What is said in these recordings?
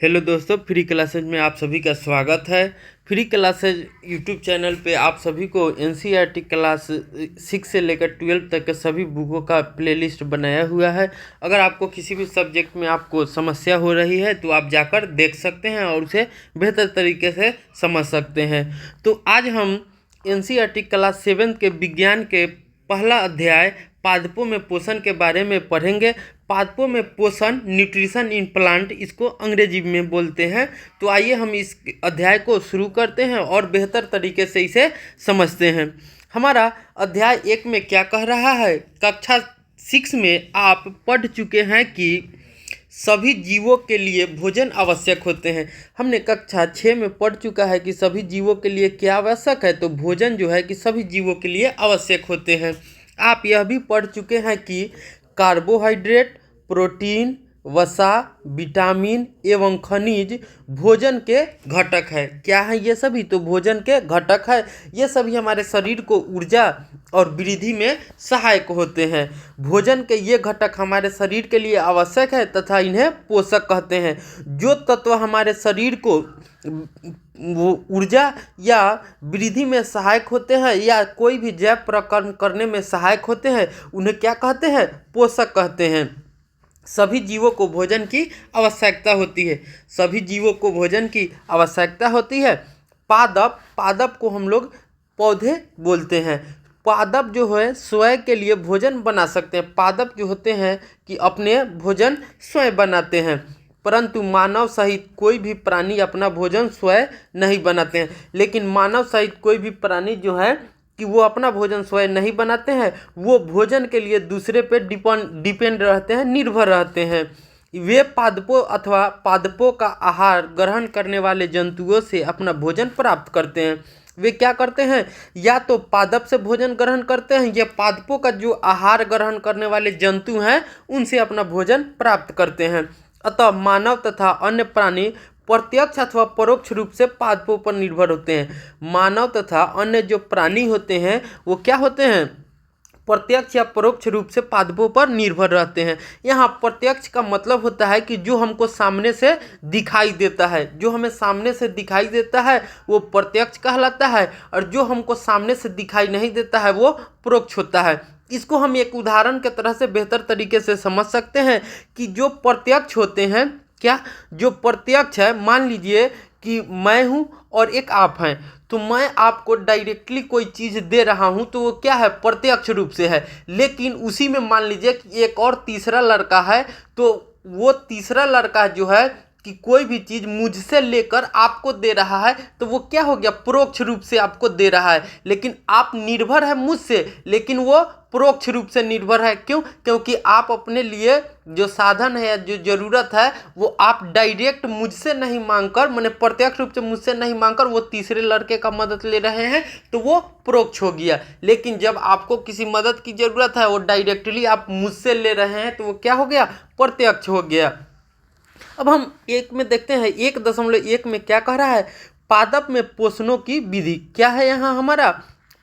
Hello दोस्तों, free classes में आप सभी का स्वागत है। फ्री क्लासेज यूट्यूब चैनल पे आप सभी को एनसीईआरटी क्लास 6 से लेकर 12 तक के सभी बुकों का प्लेलिस्ट बनाया हुआ है। अगर आपको किसी भी सब्जेक्ट में आपको समस्या हो रही है तो आप जाकर देख सकते हैं और उसे बेहतर तरीके से समझ सकते हैं। तो आज हम एनसीईआरटी क्लास 7 के विज्ञान के पहला अध्याय पादपों में पोषण के बारे में पढ़ेंगे। पादपों में पोषण, न्यूट्रिशन इन प्लांट, इसको अंग्रेजी में बोलते हैं। तो आइए हम इस अध्याय को शुरू करते हैं और बेहतर तरीके से इसे समझते हैं। हमारा अध्याय 1 में क्या कह रहा है? कक्षा 6 में आप पढ़ चुके हैं कि सभी जीवों के लिए भोजन आवश्यक होते हैं। हमने कक्षा 6 में पढ़ चुका है कि सभी जीवों के लिए क्या आवश्यक है, तो भोजन जो है कि सभी जीवों के लिए आवश्यक होते हैं। आप यह भी पढ़ चुके हैं कि कार्बोहाइड्रेट, प्रोटीन, वसा, विटामिन एवं खनिज भोजन के घटक है। क्या है ये सभी? तो भोजन के घटक है। ये सभी हमारे शरीर को ऊर्जा और वृद्धि में सहायक होते हैं। भोजन के ये घटक हमारे शरीर के लिए आवश्यक है तथा इन्हें पोषक कहते हैं। जो तत्व हमारे शरीर को वो ऊर्जा या वृद्धि में सहायक होते हैं या कोई भी जैव प्रकर्म करने में सहायक होते हैं, उन्हें क्या कहते हैं? पोषक कहते हैं। सभी जीवों को भोजन की आवश्यकता होती है। सभी जीवों को भोजन की आवश्यकता होती है। पादप को हम लोग पौधे बोलते हैं। पादप जो है स्वयं के लिए भोजन बना सकते हैं। पादप जो होते हैं कि अपने भोजन स्वयं बनाते हैं, परंतु मानव सहित कोई भी प्राणी अपना भोजन स्वयं नहीं बनाते हैं। लेकिन मानव सहित कोई भी प्राणी जो है कि वो अपना भोजन स्वयं नहीं बनाते हैं, वो भोजन के लिए दूसरे पे डिपेंड रहते हैं, निर्भर रहते हैं। वे पादपों अथवा पादपों का आहार ग्रहण करने वाले जंतुओं से अपना भोजन प्राप्त करते हैं। वे क्या करते हैं? या तो पादप से भोजन ग्रहण करते हैं या पादपों का जो आहार ग्रहण करने वाले जंतु हैं उनसे अपना भोजन प्राप्त करते हैं। अतः मानव तथा अन्य प्राणी प्रत्यक्ष अथवा परोक्ष रूप से पादपों पर निर्भर होते हैं। मानव तथा अन्य जो प्राणी होते हैं वो क्या होते हैं? प्रत्यक्ष या परोक्ष रूप से पादपों पर निर्भर रहते हैं। यहाँ प्रत्यक्ष का मतलब होता है कि जो हमको सामने से दिखाई देता है, जो हमें सामने से दिखाई देता है वो प्रत्यक्ष कहलाता है, और जो हमको सामने से दिखाई नहीं देता है वो परोक्ष होता है। इसको हम एक उदाहरण के तरह से बेहतर तरीके से समझ सकते हैं कि जो प्रत्यक्ष होते हैं, क्या जो प्रत्यक्ष है, मान लीजिए कि मैं हूँ और एक आप हैं, तो मैं आपको डायरेक्टली कोई चीज़ दे रहा हूँ तो वो क्या है? प्रत्यक्ष रूप से है। लेकिन उसी में मान लीजिए कि एक और तीसरा लड़का है, तो वो तीसरा लड़का जो है कि कोई भी चीज़ मुझसे लेकर आपको दे रहा है, तो वो क्या हो गया? परोक्ष रूप से आपको दे रहा है। लेकिन आप निर्भर है मुझसे, लेकिन वो परोक्ष रूप से निर्भर है। क्यों? क्योंकि आप अपने लिए जो साधन है या जो ज़रूरत है वो आप डायरेक्ट मुझसे नहीं मांगकर, मैंने प्रत्यक्ष रूप से मुझसे नहीं मांगकर वो तीसरे लड़के का मदद ले रहे हैं, तो वो परोक्ष हो गया। लेकिन जब आपको किसी मदद की ज़रूरत है वो डायरेक्टली आप मुझसे ले रहे हैं, तो वो क्या हो गया? प्रत्यक्ष हो गया। अब हम 1 में देखते हैं, 1.1 में क्या कह रहा है? पादप में पोषणों की विधि। क्या है यहाँ हमारा?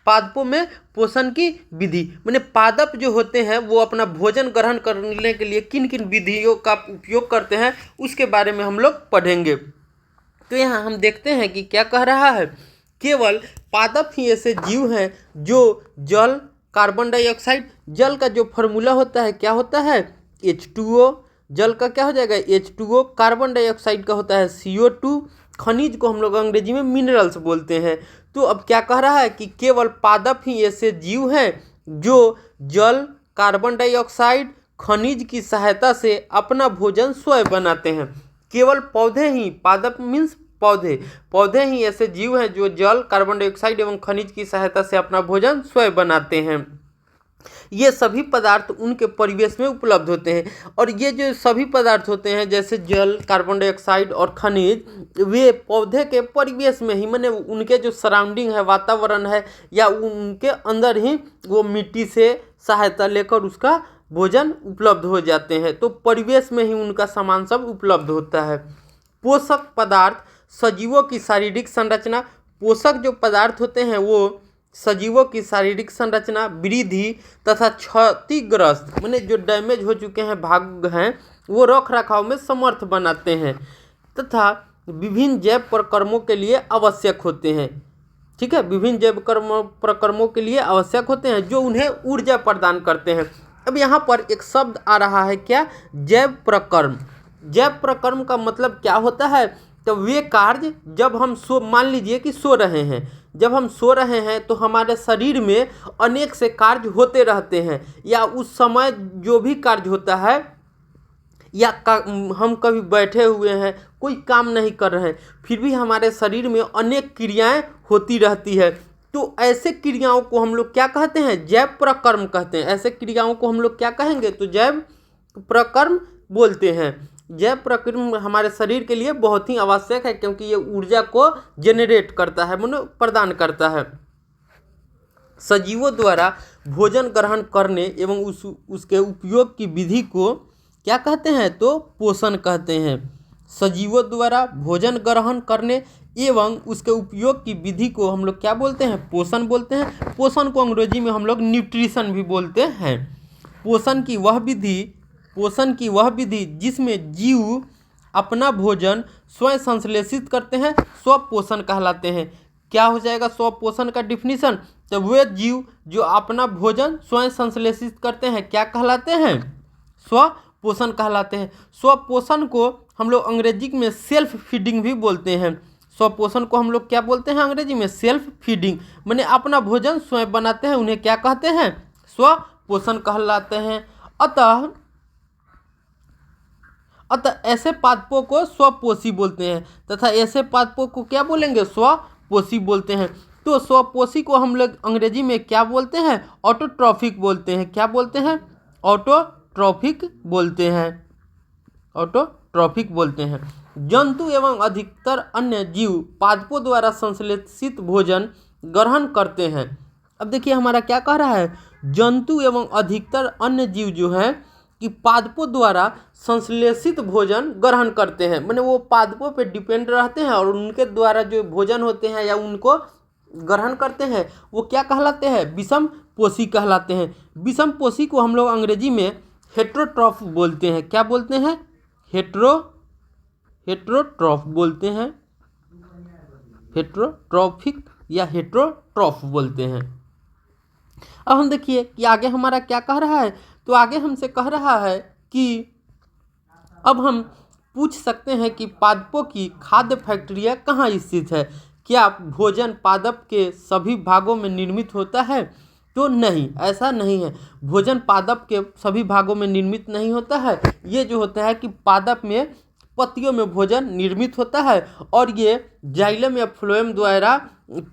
पादपों में पोषण की विधि, माने पादप जो होते हैं वो अपना भोजन ग्रहण करने के लिए किन किन विधियों का उपयोग करते हैं उसके बारे में हम लोग पढ़ेंगे। तो यहाँ हम देखते हैं कि क्या कह रहा है? केवल पादप ही ऐसे जीव हैं जो जल, कार्बन डाइऑक्साइड, जल का जो फॉर्मूला होता है क्या होता है? H2O। जल का क्या हो जाएगा? H2O। कार्बन डाइऑक्साइड का होता है CO2। खनिज को हम लोग अंग्रेजी में मिनरल्स बोलते हैं। तो अब क्या कह रहा है कि केवल पादप ही ऐसे जीव हैं जो जल, कार्बन डाइऑक्साइड, खनिज की सहायता से अपना भोजन स्वयं बनाते हैं। केवल पौधे ही, पादप मीन्स पौधे ही ऐसे जीव हैं जो जल, कार्बन डाइऑक्साइड एवं खनिज की सहायता से अपना भोजन स्वयं बनाते हैं। ये सभी पदार्थ उनके परिवेश में उपलब्ध होते हैं, और ये जो सभी पदार्थ होते हैं जैसे जल, कार्बन डाइऑक्साइड और खनिज, वे पौधे के परिवेश में ही, माने उनके जो सराउंडिंग है, वातावरण है, या उनके अंदर ही वो मिट्टी से सहायता लेकर उसका भोजन उपलब्ध हो जाते हैं। तो परिवेश में ही उनका सामान सब उपलब्ध होता है। पोषक पदार्थ, सजीवों की शारीरिक संरचना। पोषक जो पदार्थ होते हैं वो सजीवों की शारीरिक संरचना, वृद्धि तथा क्षतिग्रस्त, माने जो डैमेज हो चुके हैं भाग हैं, वो रख रखाव में समर्थ बनाते हैं। तथा विभिन्न जैव प्रक्रमों के लिए आवश्यक होते हैं। ठीक है, विभिन्न जैव प्रक्रमों के लिए आवश्यक होते हैं जो उन्हें ऊर्जा प्रदान करते हैं। अब यहाँ पर एक शब्द आ रहा है, क्या? जैव प्रक्रम। जैव प्रक्रम का मतलब क्या होता है? तो वे कार्य जब हम मान लीजिए कि सो रहे हैं, जब हम सो रहे हैं तो हमारे शरीर में अनेक से कार्य होते रहते हैं, या उस समय जो भी कार्य होता है, या हम कभी बैठे हुए हैं, कोई काम नहीं कर रहे हैं, फिर भी हमारे शरीर में अनेक क्रियाएं होती रहती है। तो ऐसे क्रियाओं को हम लोग क्या कहते हैं? जैव प्रक्रम कहते हैं। ऐसे क्रियाओं को हम लोग क्या कहेंगे? तो जैव प्रक्रम बोलते हैं। जैव प्रक्रम हमारे शरीर के लिए बहुत ही आवश्यक है, क्योंकि ये ऊर्जा को जनरेट करता है, माने प्रदान करता है। सजीवों द्वारा भोजन ग्रहण करने एवं उसके उपयोग की विधि को क्या कहते हैं? तो पोषण कहते हैं। सजीवों द्वारा भोजन ग्रहण करने एवं उसके उपयोग की विधि को हम लोग क्या बोलते हैं? पोषण बोलते हैं। पोषण को अंग्रेजी में हम लोग न्यूट्रिशन भी बोलते हैं। पोषण की वह विधि जिसमें जीव अपना भोजन स्वयं संश्लेषित करते हैं, स्वपोषण कहलाते हैं। क्या हो जाएगा स्वपोषण का डिफिनीशन? तो वे जीव जो अपना भोजन स्वयं संश्लेषित करते हैं क्या कहलाते हैं? स्वपोषण कहलाते हैं। स्वपोषण को हम लोग अंग्रेजी में सेल्फ फीडिंग भी बोलते हैं। स्वपोषण को हम लोग क्या बोलते हैं अंग्रेजी में? सेल्फ फीडिंग, माने अपना भोजन स्वयं बनाते हैं, उन्हें क्या कहते हैं? स्वपोषण कहलाते हैं। अतः ऐसे पादपों को स्वपोषी बोलते हैं, तथा ऐसे पादपों को क्या बोलेंगे? स्वपोषी बोलते हैं। तो स्वपोषी को हम लोग अंग्रेजी में क्या बोलते हैं? ऑटोट्रॉफिक बोलते हैं। क्या बोलते हैं? ऑटोट्रॉफिक बोलते हैं। ऑटोट्रॉफिक बोलते हैं। जंतु एवं अधिकतर अन्य जीव पादपों द्वारा संश्लेषित भोजन ग्रहण करते हैं। अब देखिए हमारा क्या कह रहा है? जंतु एवं अधिकतर अन्य जीव जो हैं कि पादपों द्वारा संश्लेषित भोजन ग्रहण करते हैं, माने वो पादपों पे डिपेंड रहते हैं और उनके द्वारा जो भोजन होते हैं या उनको ग्रहण करते हैं, वो क्या कहलाते हैं? विषम पोषी कहलाते हैं। विषम पोषी को हम लोग अंग्रेजी में हेट्रोट्रॉफ बोलते हैं। क्या बोलते हैं? हेट्रोट्रॉफ बोलते हैं। हेट्रोट्रॉफिक या हेट्रोट्रॉफ बोलते हैं। अब हम देखिए कि आगे हमारा क्या कह रहा है। तो आगे हमसे कह रहा है कि अब हम पूछ सकते हैं कि पादपों की खाद्य फैक्ट्रियाँ कहाँ स्थित है? क्या भोजन पादप के सभी भागों में निर्मित होता है? तो नहीं, ऐसा नहीं है। भोजन पादप के सभी भागों में निर्मित नहीं होता है। ये जो होता है कि पादप में पत्तियों में भोजन निर्मित होता है और ये जाइलम या फ्लोएम द्वारा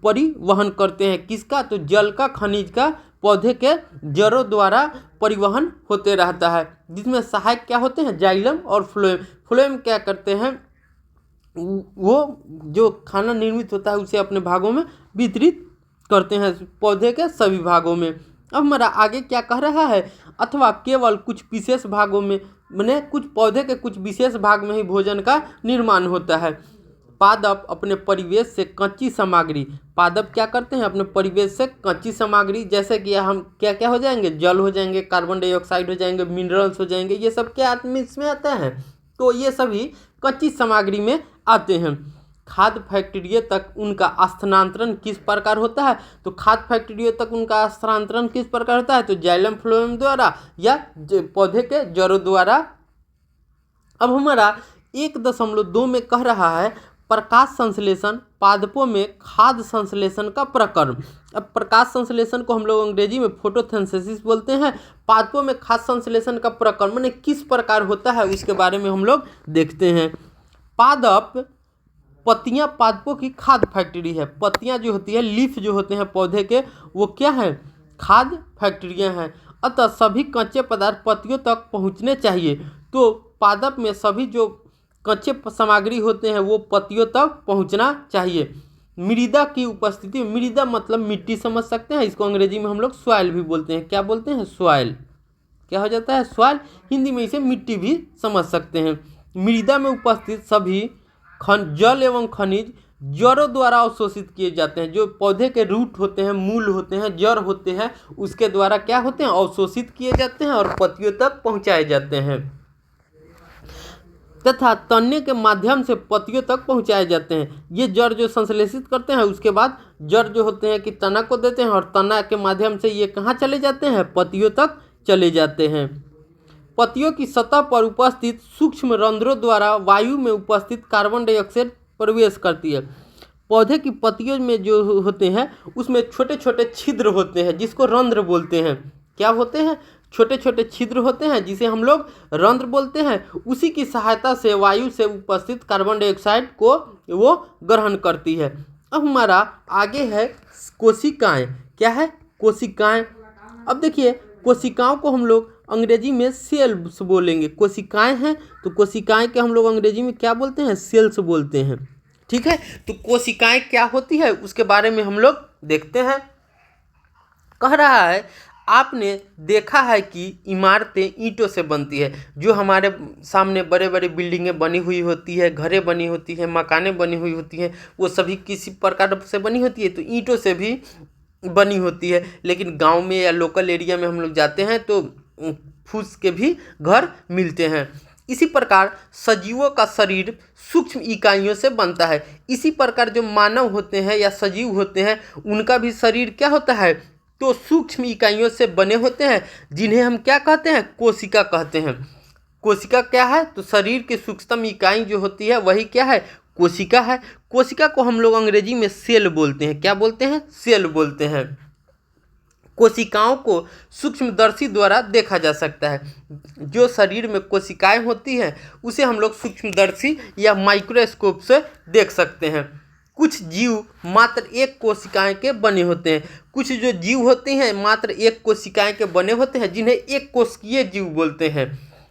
परिवहन करते हैं। किसका? तो जल का, खनिज का पौधे के जड़ों द्वारा परिवहन होते रहता है, जिसमें सहायक क्या होते हैं? जाइलम और फ्लोएम। फ्लोएम क्या करते हैं? वो जो खाना निर्मित होता है उसे अपने भागों में वितरित करते हैं, पौधे के सभी भागों में। अब हमारा आगे क्या कह रहा है? अथवा केवल कुछ विशेष भागों में, माने कुछ पौधे के कुछ विशेष भाग में ही भोजन का निर्माण होता है। पादप अपने परिवेश से कच्ची सामग्री, पादप क्या करते हैं? अपने परिवेश से कच्ची सामग्री, जैसे कि हम क्या क्या हो जाएंगे? जल हो जाएंगे, कार्बन डाइऑक्साइड हो जाएंगे, मिनरल्स हो जाएंगे, ये सब क्या इसमें आता है? तो ये सभी कच्ची सामग्री में आते हैं। खाद्य फैक्ट्रियों तक उनका स्थानांतरण किस प्रकार होता है? तो खाद्य फैक्ट्रियों तक उनका स्थानांतरण किस प्रकार होता है? तो जाइलम फ्लोएम द्वारा या पौधे के जड़ों द्वारा। अब हमारा 1.2 में कह रहा है प्रकाश संश्लेषण पादपों में खाद्य संश्लेषण का प्रक्रम। अब प्रकाश संश्लेषण को हम लोग अंग्रेजी में फोटोसिंथेसिस बोलते हैं। पादपों में खाद्य संश्लेषण का प्रक्रम माने किस प्रकार होता है उसके बारे में हम लोग देखते हैं। पत्तियां पादपों की खाद्य फैक्ट्री है। पत्तियां जो होती है, लीफ जो होते हैं पौधे के, वो क्या है? खाद्य फैक्ट्रियां हैं। अतः सभी कच्चे पदार्थ पत्तियों तक पहुंचने चाहिए। तो पादप में सभी जो कच्चे सामग्री होते हैं वो पत्तियों तक पहुंचना चाहिए। मृदा की उपस्थिति, मृदा मतलब मिट्टी समझ सकते हैं, इसको अंग्रेजी में हम लोग सॉइल भी बोलते हैं। क्या बोलते हैं? सॉइल। क्या हो जाता है? सॉइल। हिंदी में इसे मिट्टी भी समझ सकते हैं। मृदा में उपस्थित सभी जल एवं खनिज जड़ों द्वारा अवशोषित किए जाते हैं। जो पौधे के रूट होते हैं, मूल होते हैं, जड़ होते हैं, उसके द्वारा क्या होते हैं? अवशोषित किए जाते हैं और पत्तियों तक पहुंचाए जाते हैं। तथा तन्ने के माध्यम से पत्तियों तक पहुंचाए जाते हैं। ये जड़ जो संश्लेषित करते हैं, उसके बाद जड़ जो होते हैं कि तना को देते हैं और तना के माध्यम से ये कहाँ चले जाते हैं, पत्तियों तक चले जाते हैं। पत्तियों की सतह पर उपस्थित सूक्ष्म रंध्रों द्वारा वायु में उपस्थित कार्बन डाइऑक्साइड प्रवेश करती है। पौधे की पत्तियों में जो होते हैं उसमें छोटे छोटे छिद्र होते हैं जिसको रंध्र बोलते हैं। क्या होते हैं, छोटे छोटे छिद्र होते हैं जिसे हम लोग रंध्र बोलते हैं। उसी की सहायता से वायु से उपस्थित कार्बन डाइऑक्साइड को वो ग्रहण करती है। अब हमारा आगे है कोशिकाएं। क्या है, कोशिकाएं। अब देखिए, कोशिकाओं को हम लोग अंग्रेजी में सेल्स बोलेंगे। कोशिकाएं हैं तो कोशिकाएं के हम लोग अंग्रेजी में क्या बोलते हैं, सेल्स बोलते हैं। ठीक है, तो कोशिकाएं क्या होती है उसके बारे में हम लोग देखते हैं। कह रहा है, आपने देखा है कि इमारतें ईंटों से बनती है। जो हमारे सामने बड़े बड़े बिल्डिंगें बनी हुई होती है, घरें बनी होती है, मकानें बनी हुई होती हैं, वो सभी किसी प्रकार से बनी होती है, तो ईंटों से भी बनी होती है। लेकिन गांव में या लोकल एरिया में हम लोग जाते हैं तो फूस के भी घर मिलते हैं। इसी प्रकार सजीवों का शरीर सूक्ष्म इकाइयों से बनता है। इसी प्रकार जो मानव होते हैं या सजीव होते हैं उनका भी शरीर क्या होता है, तो सूक्ष्म इकाइयों से बने होते हैं, जिन्हें हम क्या कहते हैं, कोशिका कहते हैं। कोशिका क्या है, तो शरीर की सूक्ष्मतम इकाई जो होती है वही क्या है, कोशिका है। कोशिका को हम लोग अंग्रेजी में सेल बोलते हैं। क्या बोलते हैं, सेल बोलते हैं। कोशिकाओं को सूक्ष्मदर्शी द्वारा देखा जा सकता है। जो शरीर में कोशिकाएं होती हैं उसे हम लोग सूक्ष्मदर्शी या माइक्रोस्कोप से देख सकते हैं। कुछ जीव मात्र एक कोशिकाएं के बने होते हैं। कुछ जो जीव होते हैं मात्र एक कोशिकाएं के बने होते हैं, जिन्हें एक कोशिकीय जीव बोलते हैं।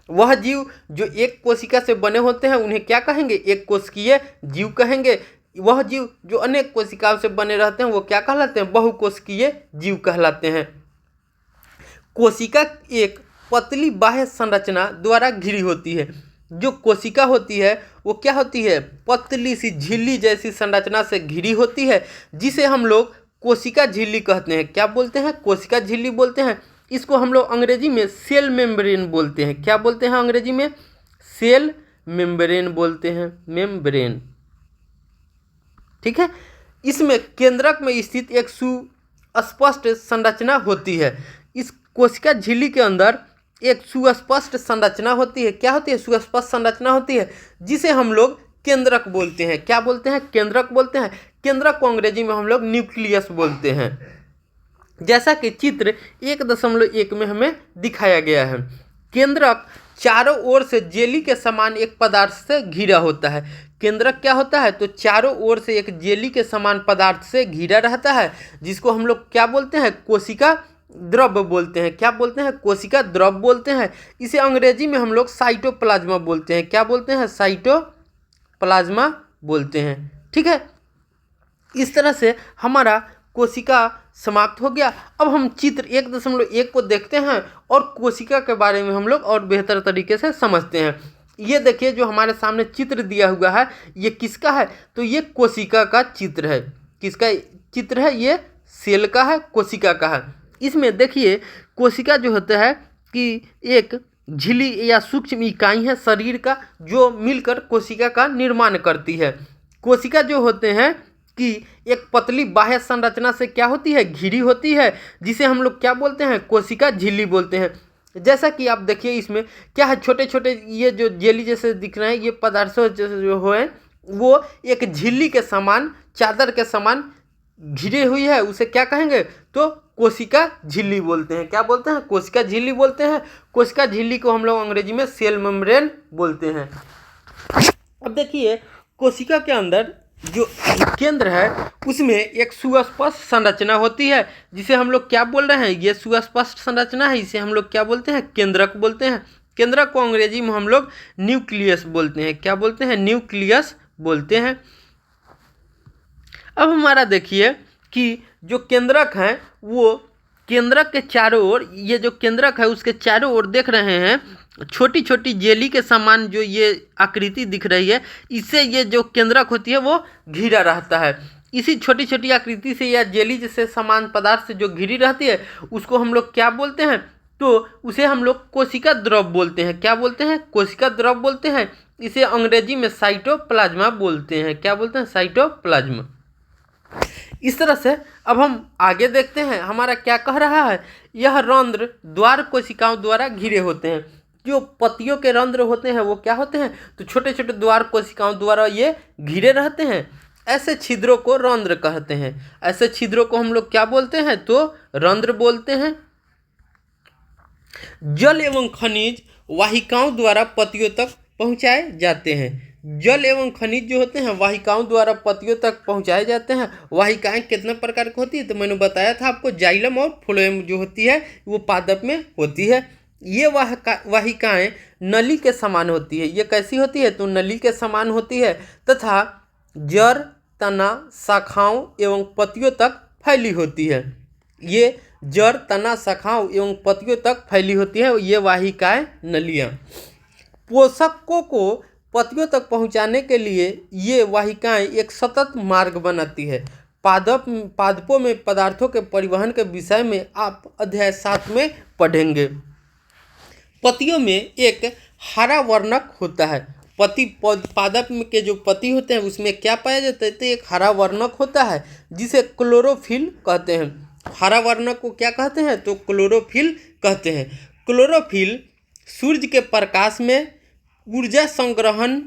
वह जीव जो एक कोशिका से बने होते हैं उन्हें क्या कहेंगे, एक कोशिकीय जीव कहेंगे। वह जीव जो अनेक कोशिकाओं से बने रहते हैं वो क्या कहलाते हैं, बहुकोशिकीय जीव कहलाते हैं। कोशिका एक पतली बाह्य संरचना द्वारा घिरी होती है। जो कोशिका होती है वो क्या होती है, पतली सी झिल्ली जैसी संरचना से घिरी होती है, जिसे हम लोग कोशिका झिल्ली कहते हैं। क्या बोलते हैं, कोशिका झिल्ली बोलते हैं। इसको हम लोग अंग्रेजी में सेल मेम्ब्रेन बोलते हैं। क्या बोलते हैं अंग्रेजी में, सेल मेम्ब्रेन बोलते हैं, मेम्ब्रेन। ठीक है, इसमें केंद्रक में स्थित एक सुस्पष्ट संरचना होती है। इस कोशिका झिल्ली के अंदर एक सुस्पष्ट संरचना होती है। क्या होती है, सुस्पष्ट संरचना होती है, जिसे हम लोग केंद्रक बोलते हैं। क्या बोलते हैं, केंद्रक बोलते हैं। केंद्रक को अंग्रेजी में हम लोग न्यूक्लियस बोलते हैं। जैसा कि चित्र 1.1 में हमें दिखाया गया है। केंद्रक चारों ओर से जेली के समान एक पदार्थ से घिरा होता है। केंद्रक क्या होता है, तो चारों ओर से एक जेली के समान पदार्थ से घिरा रहता है, जिसको हम लोग क्या बोलते हैं, कोशिका द्रव्य बोलते हैं। क्या बोलते हैं, कोशिका द्रव्य बोलते हैं। इसे अंग्रेजी में हम लोग साइटोप्लाज्मा बोलते हैं। क्या बोलते हैं, साइटोप्लाज्मा बोलते हैं। ठीक है, इस तरह से हमारा कोशिका समाप्त हो गया। अब हम चित्र 1.1 को देखते हैं और कोशिका के बारे में हम लोग और बेहतर तरीके से समझते हैं। ये देखिए, जो हमारे सामने चित्र दिया हुआ है ये किसका है, तो ये कोशिका का चित्र है। किसका चित्र है, ये सेल का है, कोशिका का है। इसमें देखिए, कोशिका जो होता है कि एक झिल्ली या सूक्ष्म इकाई है शरीर का, जो मिलकर कोशिका का निर्माण करती है। कोशिका जो होते हैं कि एक पतली बाह्य संरचना से क्या होती है, घिरी होती है, जिसे हम लोग क्या बोलते हैं, कोशिका झिल्ली बोलते हैं। जैसा कि आप देखिए इसमें क्या है, छोटे छोटे ये जो जेली जैसे दिख रहे हैं, ये पदार्थ जो है वो एक झिल्ली के समान, चादर के समान घिरी हुई है, उसे क्या कहेंगे, तो कोशिका झिल्ली बोलते हैं। क्या बोलते हैं, कोशिका झिल्ली बोलते हैं। कोशिका झिल्ली को हम लोग अंग्रेजी में सेल मेम्ब्रेन बोलते हैं। अब देखिए, कोशिका के अंदर जो केंद्र है उसमें एक सुस्पष्ट संरचना होती है, जिसे हम लोग क्या बोल रहे हैं, ये सुस्पष्ट संरचना है, इसे हम लोग क्या बोलते हैं, केंद्रक बोलते हैं। केंद्रक को अंग्रेजी में हम लोग न्यूक्लियस बोलते हैं। क्या बोलते हैं, न्यूक्लियस बोलते हैं। अब हमारा देखिए कि जो केंद्रक है वो केंद्रक के चारों ओर, ये जो केंद्रक है उसके चारों ओर देख रहे हैं छोटी छोटी जेली के समान जो ये आकृति दिख रही है, इससे ये जो केंद्रक होती है वो घिरा रहता है। इसी छोटी छोटी आकृति से या जेली जैसे समान पदार्थ से जो घिरी रहती है उसको हम लोग क्या बोलते हैं, तो उसे हम लोग कोशिका द्रव बोलते हैं। क्या बोलते हैं, कोशिका द्रव बोलते हैं। इसे अंग्रेजी में साइटोप्लाज्मा बोलते हैं। क्या बोलते हैं? साइटोप्लाज्मा। इस तरह से अब हम आगे देखते हैं हमारा क्या कह रहा है। यह रंध्र द्वार कोशिकाओं द्वारा घिरे होते हैं। जो पत्तियों के रंध्र होते हैं वो क्या होते हैं? तो छोटे छोटे द्वार कोशिकाओं द्वारा ये घिरे रहते हैं। ऐसे छिद्रों को रंध्र कहते हैं। ऐसे छिद्रों को हम लोग क्या बोलते हैं? तो रंध्र बोलते हैं। जल एवं खनिज वाहिकाओं द्वारा पत्तियों तक पहुंचाए जाते हैं। जल एवं खनिज जो होते हैं वाहिकाओं द्वारा पत्तियों तक पहुंचाए जाते हैं। वाहिकाएं कितने प्रकार की होती है? तो मैंने बताया था आपको, जाइलम और फ्लोएम जो होती है वो पादप में होती है। ये वाहिकाएं नली के समान होती है। ये कैसी होती है? तो नली के समान होती है तथा जड़, तना, शाखाओं एवं पत्तियों तक फैली होती है। ये जड़, तना, शाखाओं एवं पत्तियों तक फैली होती है ये वाहिकाएं नलियाँ। पोषकों को पत्तियों तक पहुंचाने के लिए ये वाहिकाएं एक सतत मार्ग बनाती है। पादपों में पदार्थों के परिवहन के विषय में आप अध्याय 7 में पढ़ेंगे। पत्तियों में एक हरा वर्णक होता है। पादप के जो पत्ती होते हैं उसमें क्या पाया जाता है? तो एक हरा वर्णक होता है जिसे क्लोरोफिल कहते हैं। हरा वर्णक को क्या कहते हैं? तो क्लोरोफिल कहते हैं। क्लोरोफिल सूर्य के प्रकाश में ऊर्जा संग्रहण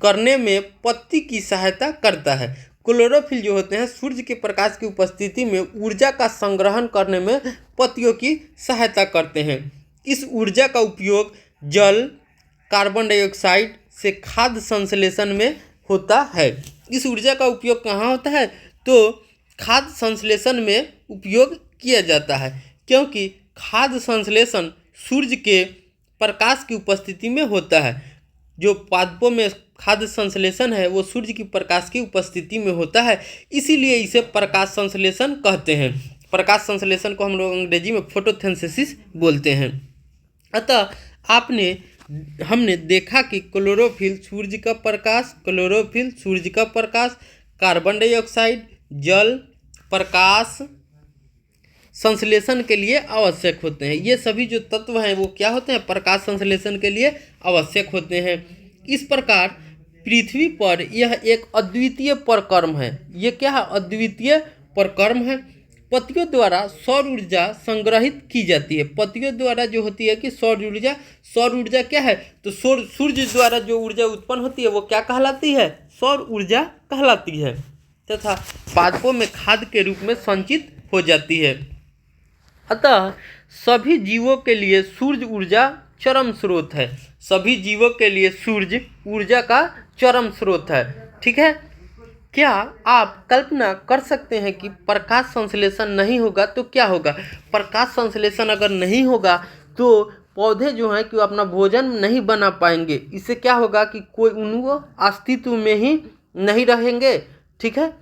करने में पत्ती की सहायता करता है। क्लोरोफिल जो होते हैं सूर्य के प्रकाश की उपस्थिति में ऊर्जा का संग्रहण करने में पत्तियों की सहायता करते हैं। इस ऊर्जा का उपयोग जल, कार्बन डाइऑक्साइड से खाद्य संश्लेषण में होता है। इस ऊर्जा का उपयोग कहाँ होता है? तो खाद्य संश्लेषण में उपयोग किया जाता है, क्योंकि खाद्य संश्लेषण सूर्य के प्रकाश की उपस्थिति में होता है। जो पादपों में खाद्य संश्लेषण है वो सूर्य की प्रकाश की उपस्थिति में होता है, इसीलिए इसे प्रकाश संश्लेषण कहते हैं। प्रकाश संश्लेषण को हम लोग अंग्रेजी में फोटोसिंथेसिस बोलते हैं। अतः हमने देखा कि क्लोरोफिल सूर्य का प्रकाश, क्लोरोफिल सूर्य का प्रकाश, कार्बन डाइऑक्साइड, जल, प्रकाश संश्लेषण के लिए आवश्यक होते हैं। ये सभी जो तत्व हैं वो क्या होते हैं? प्रकाश संश्लेषण के लिए आवश्यक होते हैं। इस प्रकार पृथ्वी पर यह एक अद्वितीय परक्रम है। ये क्या है? अद्वितीय परक्रम है। पत्तियों द्वारा सौर ऊर्जा संग्रहित की जाती है। पत्तियों द्वारा जो होती है कि सौर ऊर्जा क्या है? तो सूर्य द्वारा जो ऊर्जा उत्पन्न होती है वो क्या कहलाती है? सौर ऊर्जा कहलाती है तथा पादपों में खाद के रूप में संचित हो जाती है। अतः सभी जीवों के लिए सूर्य ऊर्जा चरम स्रोत है। सभी जीवों के लिए सूर्य ऊर्जा का चरम स्रोत है। ठीक है। क्या आप कल्पना कर सकते हैं कि प्रकाश संश्लेषण नहीं होगा तो क्या होगा? प्रकाश संश्लेषण अगर नहीं होगा तो पौधे जो हैं कि वो अपना भोजन नहीं बना पाएंगे। इससे क्या होगा कि कोई उनको अस्तित्व में ही नहीं रहेंगे। ठीक है।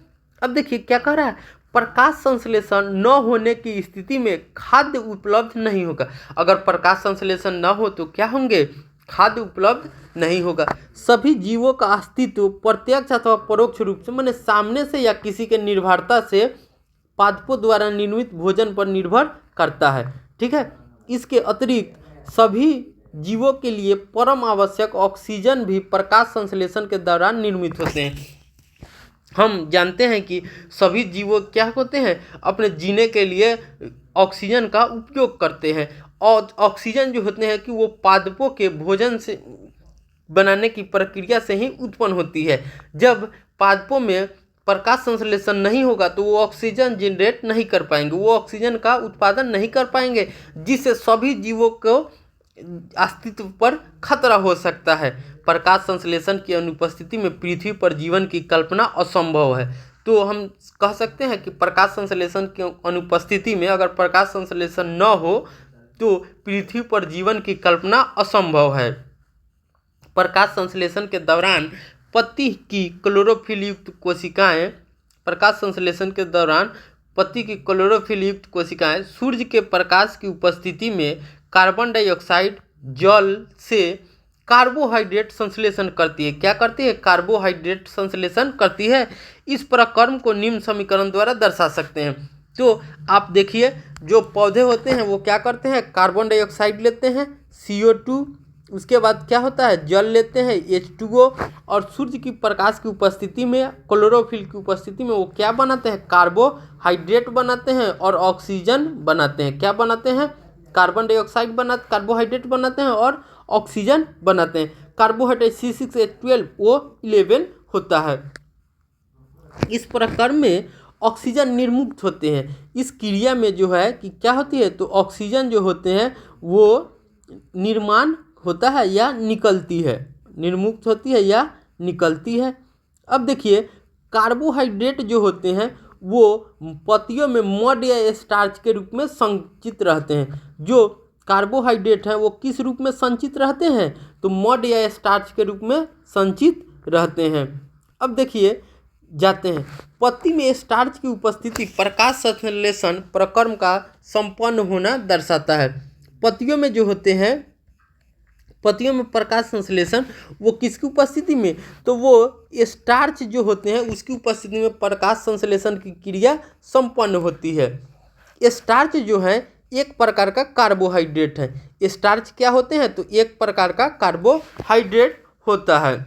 अब देखिए क्या कह रहा है, प्रकाश संश्लेषण न होने की स्थिति में खाद्य उपलब्ध नहीं होगा। अगर प्रकाश संश्लेषण न हो तो क्या होंगे? खाद्य उपलब्ध नहीं होगा। सभी जीवों का अस्तित्व प्रत्यक्ष अथवा परोक्ष रूप से, माने सामने से या किसी के निर्भरता से पादपों द्वारा निर्मित भोजन पर निर्भर करता है। ठीक है। इसके अतिरिक्त सभी जीवों के लिए परम आवश्यक ऑक्सीजन भी प्रकाश संश्लेषण के दौरान निर्मित होते हैं। हम जानते हैं कि सभी जीवों क्या होते हैं? अपने जीने के लिए ऑक्सीजन का उपयोग करते हैं और ऑक्सीजन जो होते हैं कि वो पादपों के भोजन से बनाने की प्रक्रिया से ही उत्पन्न होती है। जब पादपों में प्रकाश संश्लेषण नहीं होगा तो वो ऑक्सीजन जनरेट नहीं कर पाएंगे, वो ऑक्सीजन का उत्पादन नहीं कर पाएंगे, जिससे सभी जीवों को अस्तित्व पर खतरा हो सकता है। प्रकाश संश्लेषण की अनुपस्थिति में पृथ्वी पर जीवन की कल्पना असंभव है। तो हम कह सकते हैं कि प्रकाश संश्लेषण की अनुपस्थिति में अगर प्रकाश संश्लेषण न हो तो पृथ्वी पर जीवन की कल्पना असंभव है। प्रकाश संश्लेषण के दौरान पत्ती की क्लोरोफिल युक्त कोशिकाएं प्रकाश संश्लेषण के दौरान पत्ती की क्लोरोफिल युक्त कोशिकाएं सूर्य के प्रकाश की उपस्थिति में कार्बन डाइऑक्साइड, जल से कार्बोहाइड्रेट संश्लेषण करती है। क्या करती है? कार्बोहाइड्रेट संश्लेषण करती है। इस प्रक्रम को निम्न समीकरण द्वारा दर्शा सकते हैं। तो आप देखिए जो पौधे होते हैं वो क्या करते हैं? कार्बन डाइऑक्साइड लेते हैं, CO2 उसके बाद क्या होता है, जल लेते हैं H2O, और सूर्य की प्रकाश की उपस्थिति में, क्लोरोफिल की उपस्थिति में वो क्या बनाते हैं, कार्बोहाइड्रेट बनाते हैं और ऑक्सीजन बनाते हैं। क्या बनाते हैं, कार्बन डाइऑक्साइड कार्बोहाइड्रेट बनाते हैं और ऑक्सीजन बनाते हैं। कार्बोहाइड्रेट C6H12O11 होता है। इस प्रक्रम में ऑक्सीजन निर्मुक्त होते हैं। इस क्रिया में जो है कि क्या होती है, तो ऑक्सीजन जो होते हैं वो निर्माण होता है या निकलती है, निर्मुक्त होती है या निकलती है। अब देखिए, कार्बोहाइड्रेट जो होते हैं वो पत्तियों में मड या स्टार्च के रूप में संचित रहते हैं। जो कार्बोहाइड्रेट हैं वो किस रूप में संचित रहते हैं, तो मड या स्टार्च के रूप में संचित रहते हैं। अब देखिए जाते हैं, पत्ती में स्टार्च की उपस्थिति प्रकाश संश्लेषण प्रक्रम का संपन्न होना दर्शाता है। पत्तियों में जो होते हैं, पत्तियों में प्रकाश संश्लेषण वो किसकी उपस्थिति में, तो वो स्टार्च जो होते हैं उसकी उपस्थिति में प्रकाश संश्लेषण की क्रिया संपन्न होती है। स्टार्च जो है एक प्रकार का कार्बोहाइड्रेट है। स्टार्च क्या होते हैं, तो एक प्रकार का कार्बोहाइड्रेट होता है।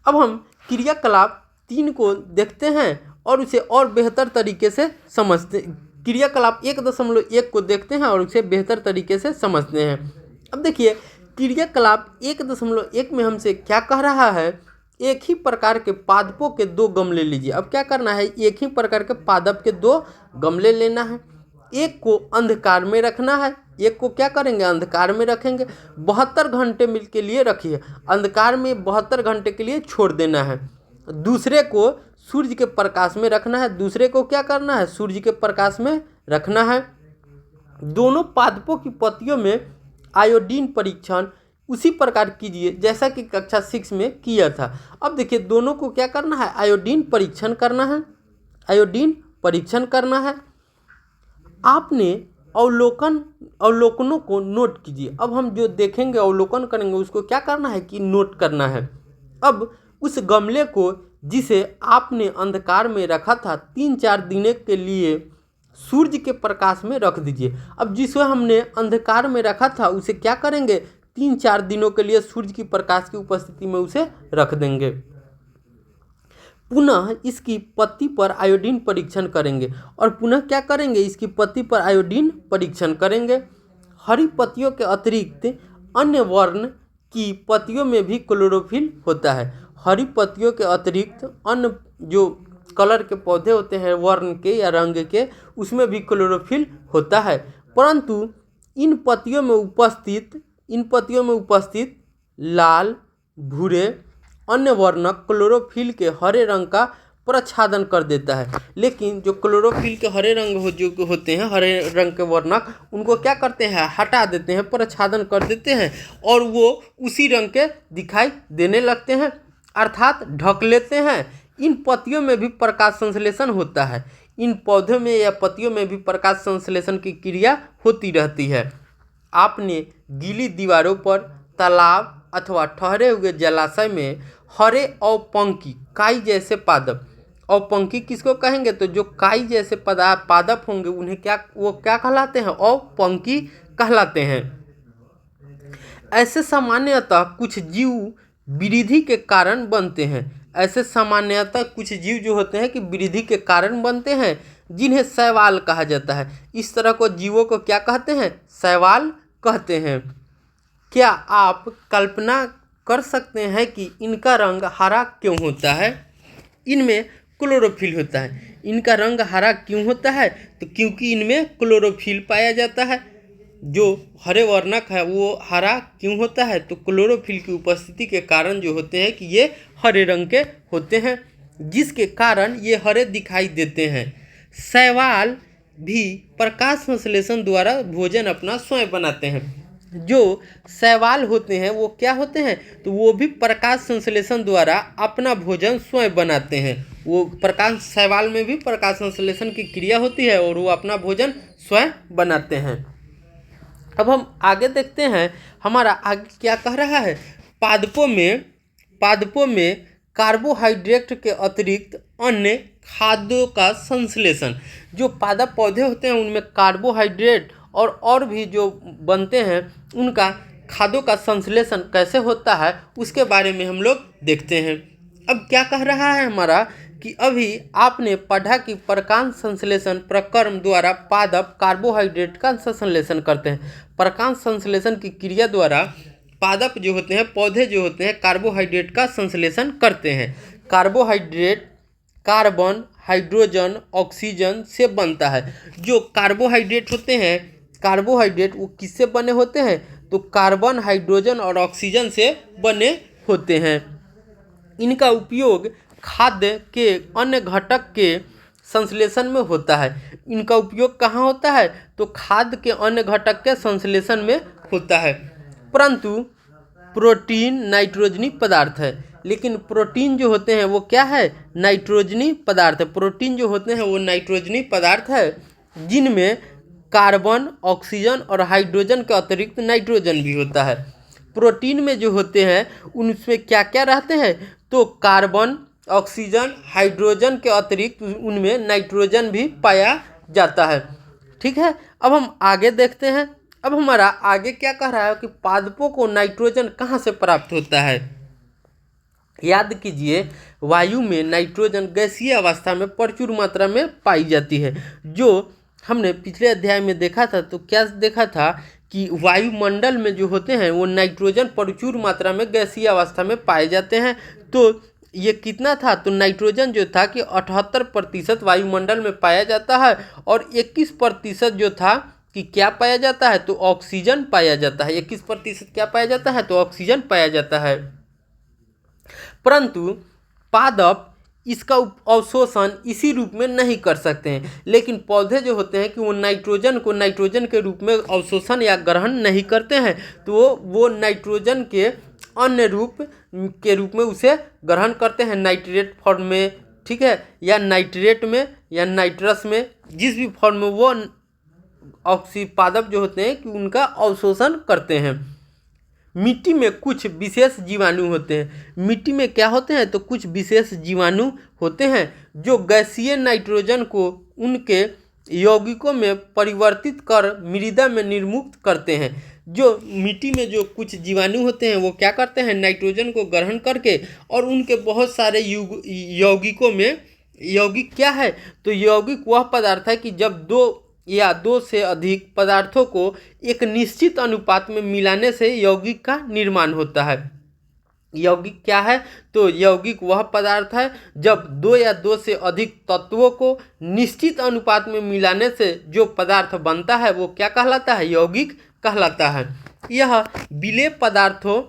अब हम क्रियाकलाप 3 को देखते हैं और उसे और बेहतर तरीके से समझते, क्रियाकलाप 1.1 को देखते हैं और उसे बेहतर तरीके से समझते हैं। अब देखिए, क्रियाकलाप 1.1 में हमसे क्या कह रहा है, एक ही प्रकार के पादपों के 2 गमले लीजिए। अब क्या करना है, एक ही प्रकार के पादप के 2 गमले लेना है। एक को अंधकार में रखना है, एक को क्या करेंगे, अंधकार में रखेंगे। 72 घंटे मिल के लिए रखिए, अंधकार में 72 घंटे के लिए छोड़ देना है। दूसरे को सूर्य के प्रकाश में रखना है, दूसरे को क्या करना है, सूर्य के प्रकाश में रखना है। दोनों पादपों की पत्तियों में आयोडीन परीक्षण उसी प्रकार कीजिए जैसा कि कक्षा 6 में किया था। अब देखिए, दोनों को क्या करना है, आयोडीन परीक्षण करना है, आयोडीन परीक्षण करना है। आपने अवलोकनों को नोट कीजिए। अब हम जो देखेंगे, अवलोकन करेंगे, उसको क्या करना है कि नोट करना है। अब उस गमले को जिसे आपने अंधकार में रखा था 3-4 दिन के लिए सूर्य के प्रकाश में रख दीजिए। अब जिसे हमने अंधकार में रखा था उसे क्या करेंगे, 3-4 दिनों के लिए सूर्य की प्रकाश की उपस्थिति में उसे रख देंगे। पुनः इसकी पत्ती पर आयोडीन परीक्षण करेंगे और पुनः क्या करेंगे, इसकी पत्ती पर आयोडीन परीक्षण करेंगे। हरी पत्तियों के अतिरिक्त अन्य वर्ण की पत्तियों में भी क्लोरोफिल होता है। हरी पत्तियों के अतिरिक्त अन्य जो कलर के पौधे होते हैं, वर्ण के या रंग के, उसमें भी क्लोरोफिल होता है। परंतु इन पत्तियों में उपस्थित लाल, भूरे अन्य वर्णक क्लोरोफिल के हरे रंग का प्रच्छादन कर देता है। लेकिन जो क्लोरोफिल के हरे रंग जो होते हैं, हरे रंग के वर्णक, उनको क्या करते हैं, हटा देते हैं, प्रच्छादन कर देते हैं और वो उसी रंग के दिखाई देने लगते हैं, अर्थात ढक लेते हैं। इन पत्तियों में भी प्रकाश संश्लेषण होता है। इन पौधों में या पत्तियों में भी प्रकाश संश्लेषण की क्रिया होती रहती है। आपने गीली दीवारों पर, तालाब अथवा ठहरे हुए जलाशय में हरे अवपंकी काई जैसे पादप, अवपंकी किसको कहेंगे, तो जो काई जैसे पादप होंगे उन्हें क्या कहलाते हैं, अवपंकी कहलाते हैं। ऐसे सामान्यतः कुछ जीव वृद्धि के कारण बनते हैं। ऐसे सामान्यतः कुछ जीव जो होते हैं कि वृद्धि के कारण बनते हैं, जिन्हें शैवाल कहा जाता है। इस तरह को जीवों को क्या कहते हैं, शैवाल कहते हैं। क्या आप कल्पना कर सकते हैं कि इनका रंग हरा क्यों होता है? इनमें क्लोरोफिल होता है। इनका रंग हरा क्यों होता है, तो क्योंकि इनमें क्लोरोफिल पाया जाता है। जो हरे वर्णक है वो हरा क्यों होता है, तो क्लोरोफिल की उपस्थिति के कारण जो होते हैं कि ये हरे रंग के होते हैं, जिसके कारण ये हरे दिखाई देते हैं। शैवाल भी प्रकाश संश्लेषण द्वारा भोजन अपना स्वयं बनाते हैं। जो शैवाल होते हैं वो क्या होते हैं, तो वो भी प्रकाश संश्लेषण द्वारा अपना भोजन स्वयं बनाते हैं। वो शैवाल में भी प्रकाश संश्लेषण की क्रिया होती है और वो अपना भोजन स्वयं बनाते हैं। अब हम आगे देखते हैं, हमारा आगे क्या कह रहा है, पादपों में कार्बोहाइड्रेट के अतिरिक्त अन्य खाद्यों का संश्लेषण। जो पादप पौधे होते हैं उनमें कार्बोहाइड्रेट और भी जो बनते हैं उनका खादों का संश्लेषण कैसे होता है उसके बारे में हम लोग देखते हैं। अब क्या कह रहा है हमारा कि अभी आपने पढ़ा कि प्रकांड संश्लेषण प्रक्रम द्वारा पादप कार्बोहाइड्रेट का संश्लेषण करते हैं। प्रकांड संश्लेषण की क्रिया द्वारा पादप जो होते हैं, पौधे जो होते हैं, कार्बोहाइड्रेट का संश्लेषण करते हैं। कार्बोहाइड्रेट कार्बन, हाइड्रोजन, ऑक्सीजन से बनता है। जो कार्बोहाइड्रेट होते हैं, कार्बोहाइड्रेट वो किससे बने होते हैं? तो कार्बन, हाइड्रोजन और ऑक्सीजन से बने होते हैं। इनका उपयोग खाद्य के अन्य घटक के संश्लेषण में होता है। इनका उपयोग कहाँ होता है? तो खाद्य के अन्य घटक के संश्लेषण में होता है। परंतु प्रोटीन नाइट्रोजनी पदार्थ है, लेकिन प्रोटीन जो होते हैं वो क्या है? नाइट्रोजनी पदार्थ है। प्रोटीन जो होते हैं वो नाइट्रोजनी पदार्थ है जिनमें कार्बन, ऑक्सीजन और हाइड्रोजन के अतिरिक्त नाइट्रोजन भी होता है। प्रोटीन में जो होते हैं उनमें क्या क्या रहते हैं? तो कार्बन, ऑक्सीजन, हाइड्रोजन के अतिरिक्त उनमें नाइट्रोजन भी पाया जाता है। ठीक है, अब हम आगे देखते हैं। अब हमारा आगे क्या कह रहा है कि पादपों को नाइट्रोजन कहाँ से प्राप्त होता है? याद कीजिए, वायु में नाइट्रोजन गैसीय अवस्था में प्रचुर मात्रा में पाई जाती है। जो हमने पिछले अध्याय में देखा था, तो क्या देखा था कि वायुमंडल में जो होते हैं वो नाइट्रोजन प्रचुर मात्रा में गैसीय अवस्था में पाए जाते हैं। तो ये कितना था? तो नाइट्रोजन जो था कि 78% वायुमंडल में पाया जाता है और 21% जो था कि क्या पाया जाता है? तो ऑक्सीजन पाया जाता है। 21% क्या पाया जाता है? तो ऑक्सीजन पाया जाता है। परंतु पादप इसका अवशोषण इसी रूप में नहीं कर सकते हैं, लेकिन पौधे जो होते हैं कि वो नाइट्रोजन को नाइट्रोजन के रूप में अवशोषण या ग्रहण नहीं करते हैं, तो वो नाइट्रोजन के अन्य रूप के रूप में उसे ग्रहण करते हैं, नाइट्रेट फॉर्म में, ठीक है, या नाइट्रेट में या नाइट्रस में, जिस भी फॉर्म में वो पादप जो होते हैं कि उनका अवशोषण करते हैं। मिट्टी में कुछ विशेष जीवाणु होते हैं। मिट्टी में क्या होते हैं? तो कुछ विशेष जीवाणु होते हैं जो गैसीय नाइट्रोजन को उनके यौगिकों में परिवर्तित कर मृदा में निर्मुक्त करते हैं। जो मिट्टी में जो कुछ जीवाणु होते हैं वो क्या करते हैं? नाइट्रोजन को ग्रहण करके और उनके बहुत सारे यौगिकों में, यौगिक क्या है? तो यौगिक वह पदार्थ है कि जब दो से अधिक पदार्थों को एक निश्चित अनुपात में मिलाने से यौगिक का निर्माण होता है। यौगिक क्या है? तो यौगिक वह पदार्थ है जब दो या दो से अधिक तत्वों को निश्चित अनुपात में मिलाने से जो पदार्थ बनता है वो क्या कहलाता है? यौगिक कहलाता है। यह विलेय पदार्थों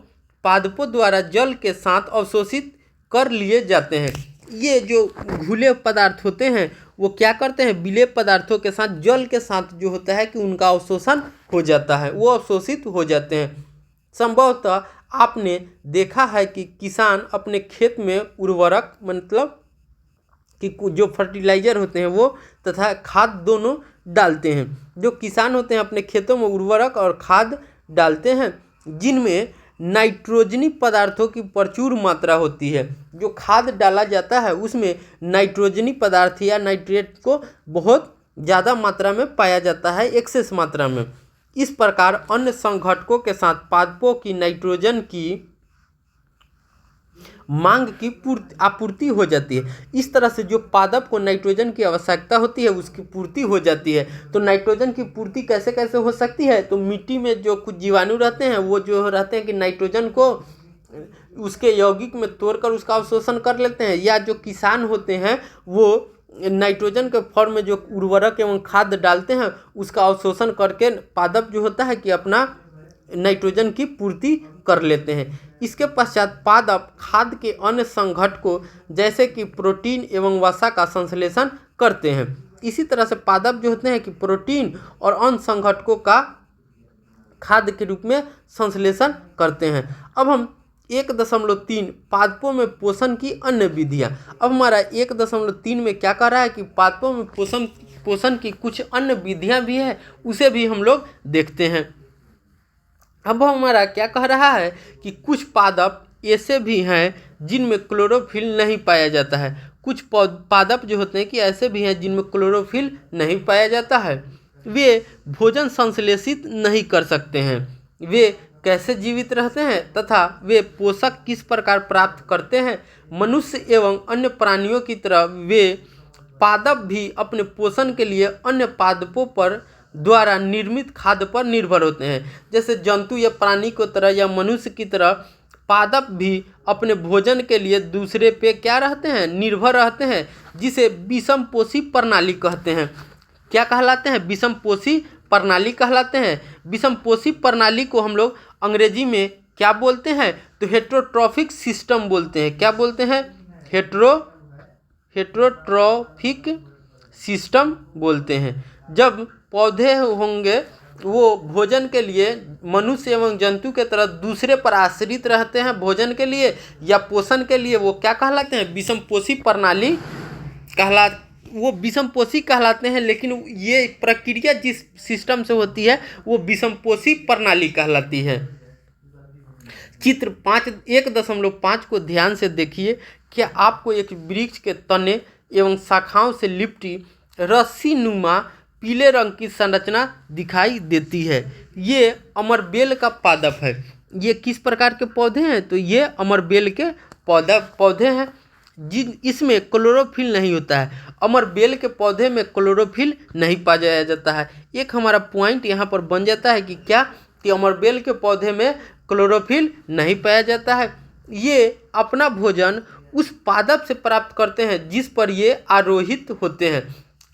पादपों द्वारा जल के साथ अवशोषित कर लिए जाते हैं। ये जो घुले पदार्थ होते हैं वो क्या करते हैं? विलेय पदार्थों के साथ, जल के साथ जो होता है कि उनका अवशोषण हो जाता है, वो अवशोषित हो जाते हैं। संभवतः आपने देखा है कि किसान अपने खेत में उर्वरक, मतलब कि जो फर्टिलाइजर होते हैं वो तथा खाद दोनों डालते हैं। जो किसान होते हैं अपने खेतों में उर्वरक और खाद डालते हैं जिनमें नाइट्रोजनी पदार्थों की प्रचुर मात्रा होती है। जो खाद डाला जाता है उसमें नाइट्रोजनी पदार्थ या नाइट्रेट को बहुत ज़्यादा मात्रा में पाया जाता है, एक्सेस मात्रा में। इस प्रकार अन्य संघटकों के साथ पादपों की नाइट्रोजन की मांग की आपूर्ति हो जाती है। इस तरह से जो पादप को नाइट्रोजन की आवश्यकता होती है उसकी पूर्ति हो जाती है। तो नाइट्रोजन की पूर्ति कैसे कैसे हो सकती है? तो मिट्टी में जो कुछ जीवाणु रहते हैं वो जो रहते हैं कि नाइट्रोजन को उसके यौगिक में तोड़कर उसका अवशोषण कर लेते हैं, या जो किसान होते हैं वो नाइट्रोजन के फॉर्म में जो उर्वरक एवं खाद डालते हैं उसका अवशोषण करके पादप जो होता है कि अपना नाइट्रोजन की पूर्ति कर लेते हैं। इसके पश्चात पादप खाद के अन्य संघटकों जैसे कि प्रोटीन एवं वसा का संश्लेषण करते हैं। इसी तरह से पादप जो होते हैं कि प्रोटीन और अन्य संघटकों का खाद के रूप में संश्लेषण करते हैं। अब हम 1.3 पादपों में पोषण की अन्य विधियाँ। अब हमारा 1.3 में क्या कह रहा है कि पादपों में पोषण की कुछ अन्य विधियाँ भी है, उसे भी हम लोग देखते हैं। अब हमारा क्या कह रहा है कि कुछ पादप ऐसे भी हैं जिनमें क्लोरोफिल नहीं पाया जाता है। कुछ पादप जो होते हैं कि ऐसे भी हैं जिनमें क्लोरोफिल नहीं पाया जाता है। वे भोजन संश्लेषित नहीं कर सकते हैं। वे कैसे जीवित रहते हैं तथा वे पोषक किस प्रकार प्राप्त करते हैं। मनुष्य एवं अन्य प्राणियों की तरह वे पादप भी अपने पोषण के लिए अन्य पादपों पर द्वारा निर्मित खाद्य पर निर्भर होते हैं। जैसे जंतु या प्राणी की तरह या मनुष्य की तरह पादप भी अपने भोजन के लिए दूसरे पे क्या रहते हैं, निर्भर रहते हैं, जिसे विषमपोषी प्रणाली कहते हैं। क्या कहलाते हैं? विषमपोषी प्रणाली कहलाते हैं। विषमपोषी प्रणाली को हम लोग अंग्रेजी में क्या बोलते हैं? तो हेटेरोट्रॉफिक सिस्टम बोलते हैं। क्या बोलते हैं? हेटेरोट्रॉफिक सिस्टम बोलते हैं। जब पौधे होंगे वो भोजन के लिए मनुष्य एवं जंतु के तरह दूसरे पर आश्रित रहते हैं भोजन के लिए या पोषण के लिए, वो क्या कहलाते हैं? विषमपोषी प्रणाली वो विषमपोषी कहलाते हैं। लेकिन ये प्रक्रिया जिस सिस्टम से होती है वो विषमपोषी प्रणाली कहलाती है। चित्र 1.5 को ध्यान से देखिए। क्या आपको एक वृक्ष के तने एवं शाखाओं से लिपटी रस्सी नुमा पीले रंग की संरचना दिखाई देती है? ये अमरबेल का पादप है। ये किस प्रकार के पौधे हैं? तो ये अमरबेल के पौधे हैं इसमें क्लोरोफिल नहीं होता है। अमरबेल के पौधे में क्लोरोफिल नहीं पाया जाता है। एक हमारा पॉइंट यहाँ पर बन जाता है कि क्या, कि अमरबेल के पौधे में क्लोरोफिल नहीं पाया जाता है। ये अपना भोजन उस पादप से प्राप्त करते हैं जिस पर ये आरोहित होते हैं।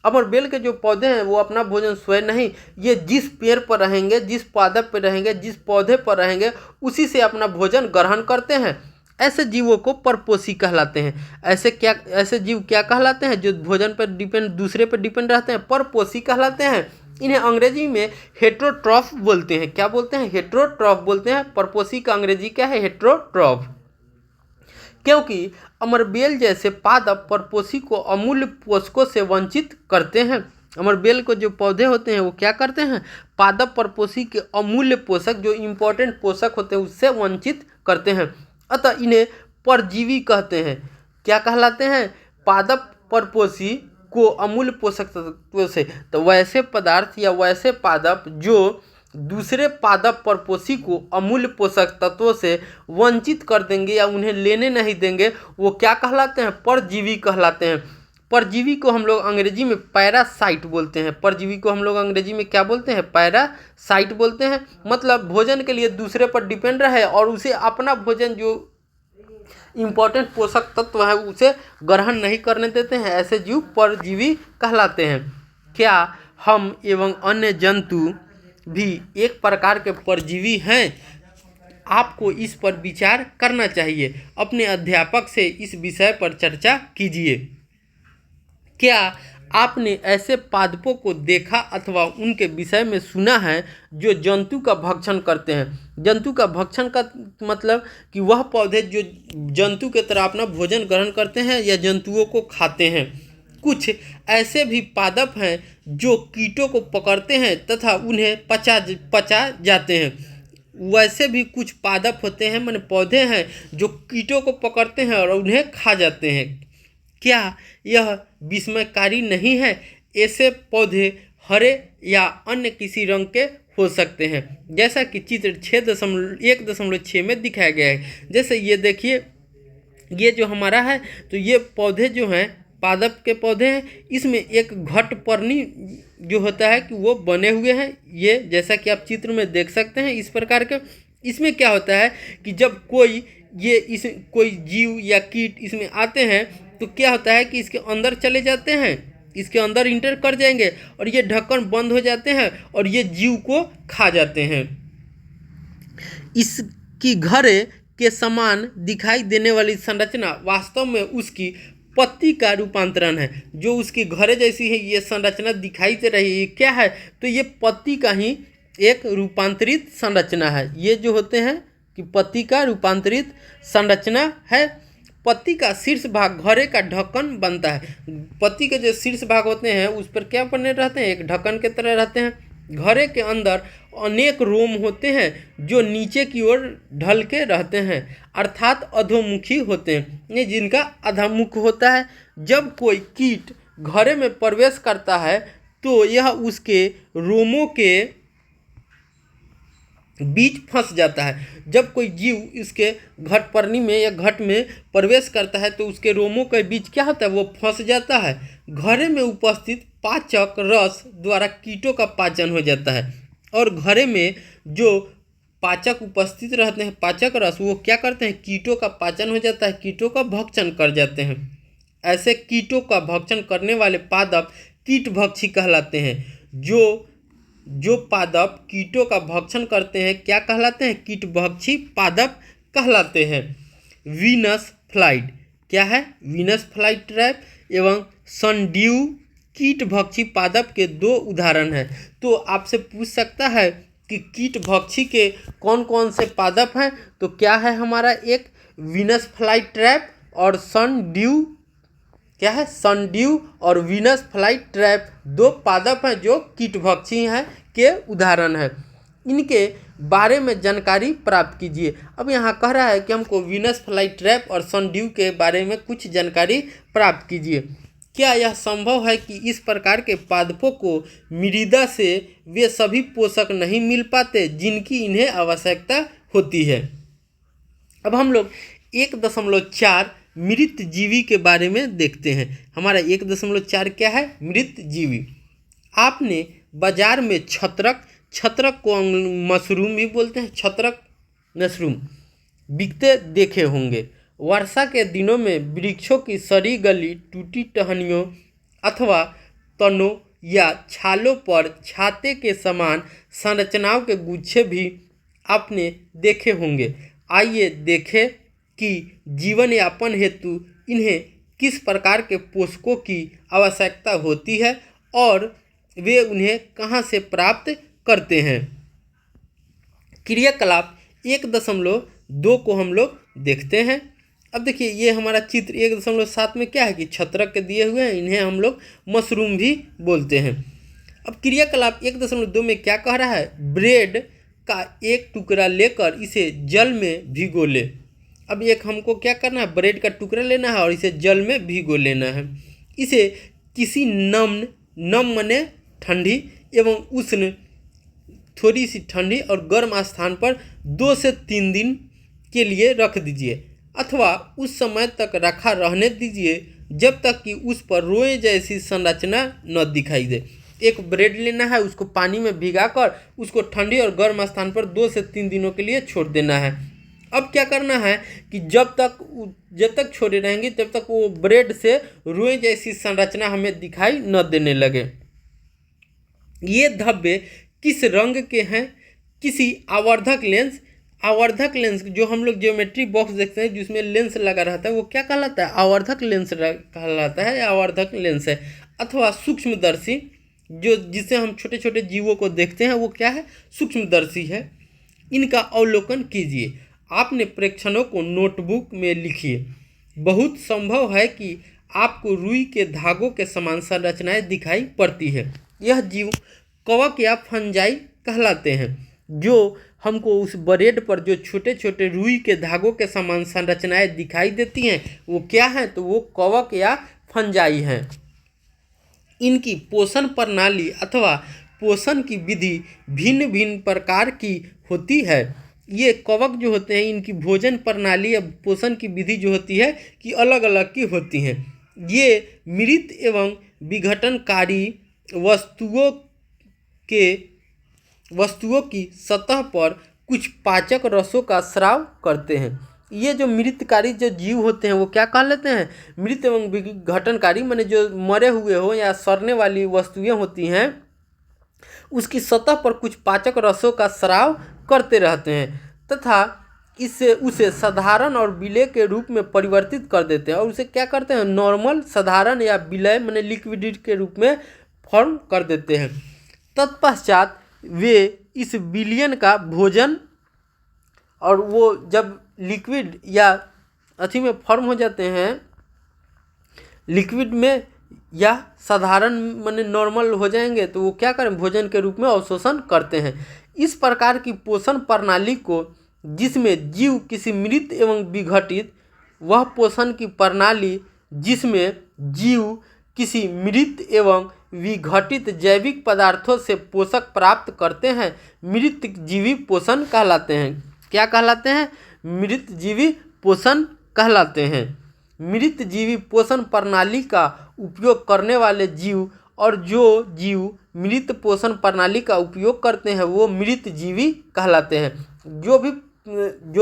अमरबेल के जो पौधे हैं वो अपना भोजन स्वयं नहीं, ये जिस पेड़ पर रहेंगे, जिस पादप पर रहेंगे, जिस पौधे पर रहेंगे, उसी से अपना भोजन ग्रहण करते हैं। ऐसे जीवों को परपोषी कहलाते हैं। ऐसे जीव क्या कहलाते हैं? जो भोजन पर दूसरे पर डिपेंड रहते हैं, परपोषी कहलाते हैं। इन्हें अंग्रेजी में हेटेरोट्रॉफ बोलते हैं। क्या बोलते हैं? हेटेरोट्रॉफ बोलते हैं। परपोषी का अंग्रेजी क्या है? हेटेरोट्रॉफ। क्योंकि अमरबेल जैसे पादप परपोषी को अमूल्य पोषकों से वंचित करते हैं। अमरबेल को जो पौधे होते हैं वो क्या करते हैं? पादप परपोषी के अमूल्य पोषक, जो इम्पोर्टेंट पोषक होते हैं, उससे वंचित करते हैं। अतः इन्हें परजीवी कहते हैं। क्या कहलाते हैं? पादप परपोषी को अमूल्य पोषक तत्वों से, तो वैसे पदार्थ या वैसे पादप जो दूसरे पादप परपोषी को अमूल्य पोषक तत्वों से वंचित कर देंगे या उन्हें लेने नहीं देंगे, वो क्या कहलाते हैं? परजीवी कहलाते हैं। परजीवी को हम लोग अंग्रेजी में पैरासाइट बोलते हैं। परजीवी को हम लोग अंग्रेजी में क्या बोलते हैं? पैरासाइट बोलते हैं। मतलब भोजन के लिए दूसरे पर डिपेंड रहे और उसे अपना भोजन जो इम्पोर्टेंट पोषक तत्व है उसे ग्रहण नहीं करने देते हैं। ऐसे जीव परजीवी कहलाते हैं। क्या हम एवं अन्य जंतु भी एक प्रकार के परजीवी हैं? आपको इस पर विचार करना चाहिए। अपने अध्यापक से इस विषय पर चर्चा कीजिए। क्या आपने ऐसे पादपों को देखा अथवा उनके विषय में सुना है जो जंतु का भक्षण करते हैं? जंतु का भक्षण का मतलब कि वह पौधे जो जंतु के तरह अपना भोजन ग्रहण करते हैं या जंतुओं को खाते हैं। कुछ ऐसे भी पादप हैं जो कीटों को पकड़ते हैं तथा उन्हें पचा जाते हैं। वैसे भी कुछ पादप होते हैं, माने पौधे हैं, जो कीटों को पकड़ते हैं और उन्हें खा जाते हैं। क्या यह विस्मयकारी नहीं है? ऐसे पौधे हरे या अन्य किसी रंग के हो सकते हैं, जैसा कि चित्र 1.6 में दिखाया गया है। जैसे ये देखिए, ये जो हमारा है, तो ये पौधे जो हैं पादप के पौधे हैं, इसमें एक घटपर्णी जो होता है कि वो बने हुए हैं। ये जैसा कि आप चित्र में देख सकते हैं इस प्रकार के। इसमें क्या होता है कि जब कोई जीव या कीट इसमें आते हैं तो क्या होता है कि इसके अंदर चले जाते हैं, इसके अंदर इंटर कर जाएंगे और ये ढक्कन बंद हो जाते हैं और ये जीव को खा जाते हैं। इसकी घरे के समान दिखाई देने वाली संरचना वास्तव में उसकी पत्ती का रूपांतरण है। जो उसकी घरे जैसी है ये संरचना दिखाई दे रही है, क्या है? तो ये पत्ती का ही एक रूपांतरित संरचना है। ये जो होते हैं कि पत्ती का रूपांतरित संरचना है। पत्ती का शीर्ष भाग घरे का ढक्कन बनता है। पत्ती के जो शीर्ष भाग होते हैं उस पर क्या बने रहते हैं? एक ढक्कन के तरह रहते हैं। घरे के अंदर अनेक रोम होते हैं जो नीचे की ओर ढल के रहते हैं, अर्थात अधोमुखी होते हैं, ये जिनका अधोमुख होता है। जब कोई कीट घरे में प्रवेश करता है तो यह उसके रोमों के बीच फंस जाता है। जब कोई जीव इसके घटपर्णी में या घट में प्रवेश करता है तो उसके रोमों के बीच क्या होता है, वो फंस जाता है। घड़े में उपस्थित पाचक रस द्वारा कीटों का पाचन हो जाता है और घड़े में जो पाचक उपस्थित रहते हैं, पाचक रस, वो क्या करते हैं, कीटों का पाचन हो जाता है, कीटों का भक्षण कर जाते हैं। ऐसे कीटों का भक्षण करने वाले पादप कीटभक्षी कहलाते हैं। जो पादप कीटों का भक्षण करते हैं क्या कहलाते हैं, कीटभक्षी पादप कहलाते हैं। वीनस फ्लाइट क्या है, वीनस फ्लाइट ट्रैप एवं सनड्यू कीटभक्षी पादप के दो उदाहरण हैं। तो आपसे पूछ सकता है कि कीटभक्षी के कौन कौन से पादप हैं, तो क्या है हमारा, एक वीनस फ्लाइट ट्रैप और सनड्यू, क्या है, सनड्यू और वीनस फ्लाइट ट्रैप दो पादप हैं जो कीटभक्षी हैं के उदाहरण हैं। इनके बारे में जानकारी प्राप्त कीजिए। अब यहाँ कह रहा है कि हमको वीनस फ्लाइट ट्रैप और सनड्यू के बारे में कुछ जानकारी प्राप्त कीजिए। क्या यह संभव है कि इस प्रकार के पादपों को मृदा से वे सभी पोषक नहीं मिल पाते जिनकी इन्हें आवश्यकता होती है। अब हम लोग 1.4 मृत जीवी के बारे में देखते हैं। हमारा 1.4 क्या है, मृत जीवी। आपने बाजार में छत्रक को मशरूम भी बोलते हैं, छत्रक मशरूम बिकते देखे होंगे। वर्षा के दिनों में वृक्षों की सड़ी गली टूटी टहनियों अथवा तनों या छालों पर छाते के समान संरचनाओं के गुच्छे भी आपने देखे होंगे। आइए देखें कि जीवन यापन हेतु इन्हें किस प्रकार के पोषकों की आवश्यकता होती है और वे उन्हें कहाँ से प्राप्त करते हैं। क्रियाकलाप 1.2 को हम लोग देखते हैं। अब देखिए ये हमारा चित्र 1.7 में क्या है कि छत्रक के दिए हुए हैं, इन्हें हम लोग मशरूम भी बोलते हैं। अब क्रियाकलाप 1.2 में क्या कह रहा है, ब्रेड का एक टुकड़ा लेकर इसे जल में भिगो ले। अब एक हमको क्या करना है, ब्रेड का टुकड़ा लेना है और इसे जल में भिगो लेना है। इसे किसी नम मने ठंडी एवं उष्ण, थोड़ी सी ठंडी और गर्म स्थान पर 2 से 3 दिन के लिए रख दीजिए अथवा उस समय तक रखा रहने दीजिए जब तक कि उस पर रोए जैसी संरचना न दिखाई दे। एक ब्रेड लेना है, उसको पानी में भिगाकर उसको ठंडी और गर्म स्थान पर 2 से 3 दिनों के लिए छोड़ देना है। अब क्या करना है कि जब तक छोड़े रहेंगे तब तक वो ब्रेड से रोए जैसी संरचना हमें दिखाई न देने लगे। ये धब्बे किस रंग के हैं, किसी आवर्धक लेंस जो हम लोग ज्योमेट्री बॉक्स देखते हैं जिसमें लेंस लगा रहता है वो क्या कहलाता है, आवर्धक लेंस कहलाता है या आवर्धक लेंस है। अथवा सूक्ष्मदर्शी, जो जिससे हम छोटे छोटे जीवों को देखते हैं वो क्या है, सूक्ष्मदर्शी है। इनका अवलोकन कीजिए। आपने प्रेक्षणों को नोटबुक में लिखिए। बहुत संभव है कि आपको रुई के धागों के समान संरचनाएं दिखाई पड़ती है। यह जीव कवक या फंजाई कहलाते हैं। जो हमको उस ब्रेड पर जो छोटे छोटे रुई के धागों के समान संरचनाएं दिखाई देती हैं वो क्या है, तो वो कवक या फंजाई हैं। इनकी पोषण प्रणाली अथवा पोषण की विधि भिन्न भिन्न प्रकार की होती है। ये कवक जो होते हैं इनकी भोजन प्रणाली या पोषण की विधि जो होती है कि अलग अलग की होती हैं। ये मृत एवं विघटनकारी वस्तुओं की सतह पर कुछ पाचक रसों का स्राव करते हैं। ये जो मृतकारी जो जीव होते हैं वो क्या कह लेते हैं, मृत एवं विघटनकारी, माने जो मरे हुए हो या सड़ने वाली वस्तुएं होती हैं उसकी सतह पर कुछ पाचक रसों का स्राव करते रहते हैं तथा इससे उसे साधारण और विलय के रूप में परिवर्तित कर देते हैं और उसे क्या करते हैं, नॉर्मल, साधारण या विलय माने लिक्विड के रूप में फॉर्म कर देते हैं। तत्पश्चात वे इस विलयन का भोजन, और वो जब लिक्विड या अथी में फॉर्म हो जाते हैं, लिक्विड में या साधारण माने नॉर्मल हो जाएंगे तो वो क्या करें, भोजन के रूप में अवशोषण करते हैं। इस प्रकार की पोषण प्रणाली को जिसमें जीव किसी मृत एवं विघटित, वह पोषण की प्रणाली जिसमें जीव किसी मृत एवं विघटित जैविक पदार्थों से पोषक प्राप्त करते हैं मृत जीवी पोषण कहलाते हैं। क्या कहलाते हैं? मृत जीवी पोषण कहलाते हैं। मृत जीवी पोषण प्रणाली का उपयोग करने वाले जीव और जो जीव मृत पोषण प्रणाली का उपयोग करते हैं वो मृत जीवी कहलाते हैं। जो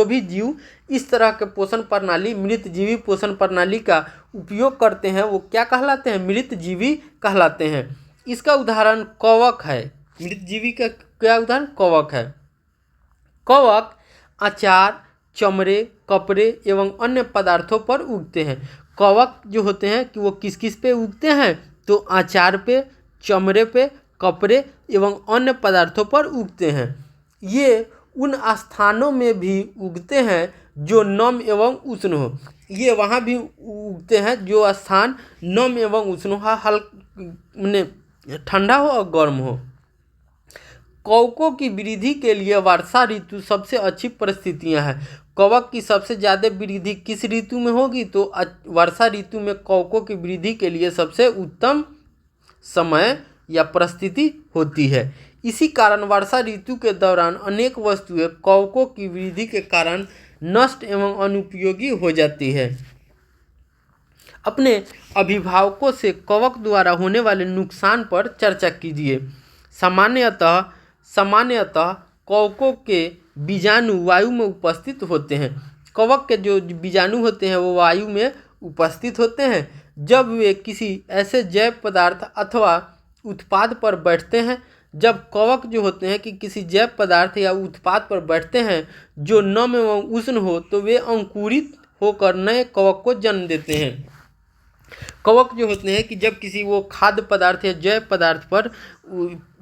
भी जीव इस तरह के पोषण प्रणाली मृत जीवी पोषण प्रणाली का उपयोग करते हैं वो क्या कहलाते हैं? मृत जीवी कहलाते हैं। इसका उदाहरण कवक है। मृत जीवी का क्या उदाहरण? कवक है। कवक अचार, चमड़े, कपड़े एवं अन्य पदार्थों पर उगते हैं। कवक जो होते हैं कि वो किस किस पे उगते हैं? तो अचार पे, चमड़े पे, कपड़े एवं अन्य पदार्थों पर उगते हैं। ये उन स्थानों में भी उगते हैं जो नम एवं उष्ण हो। ये वहाँ भी उगते हैं जो स्थान नम एवं उष्ण हो, हल्का ठंडा हो और गर्म हो। कवकों की वृद्धि के लिए वर्षा ऋतु सबसे अच्छी परिस्थितियां हैं। कवक की सबसे ज़्यादा वृद्धि किस ऋतु में होगी? तो वर्षा ऋतु में कवकों की वृद्धि के लिए सबसे उत्तम समय या परिस्थिति होती है। इसी कारण वर्षा ऋतु के दौरान अनेक वस्तुएं कवकों की वृद्धि के कारण नष्ट एवं अनुपयोगी हो जाती है। अपने अभिभावकों से कवक द्वारा होने वाले नुकसान पर चर्चा कीजिए। सामान्यतः कवकों के बीजाणु वायु में उपस्थित होते हैं। कवक के जो बीजाणु होते हैं वो वायु में उपस्थित होते हैं। जब वे किसी ऐसे जैव पदार्थ अथवा उत्पाद पर बैठते हैं, जब कवक जो होते हैं कि किसी जैव पदार्थ या उत्पाद पर बैठते हैं जो नम एवं उष्ण हो, तो वे अंकुरित होकर नए कवक को जन्म देते हैं। कवक जो होते हैं कि जब किसी वो खाद्य पदार्थ या जैव पदार्थ पर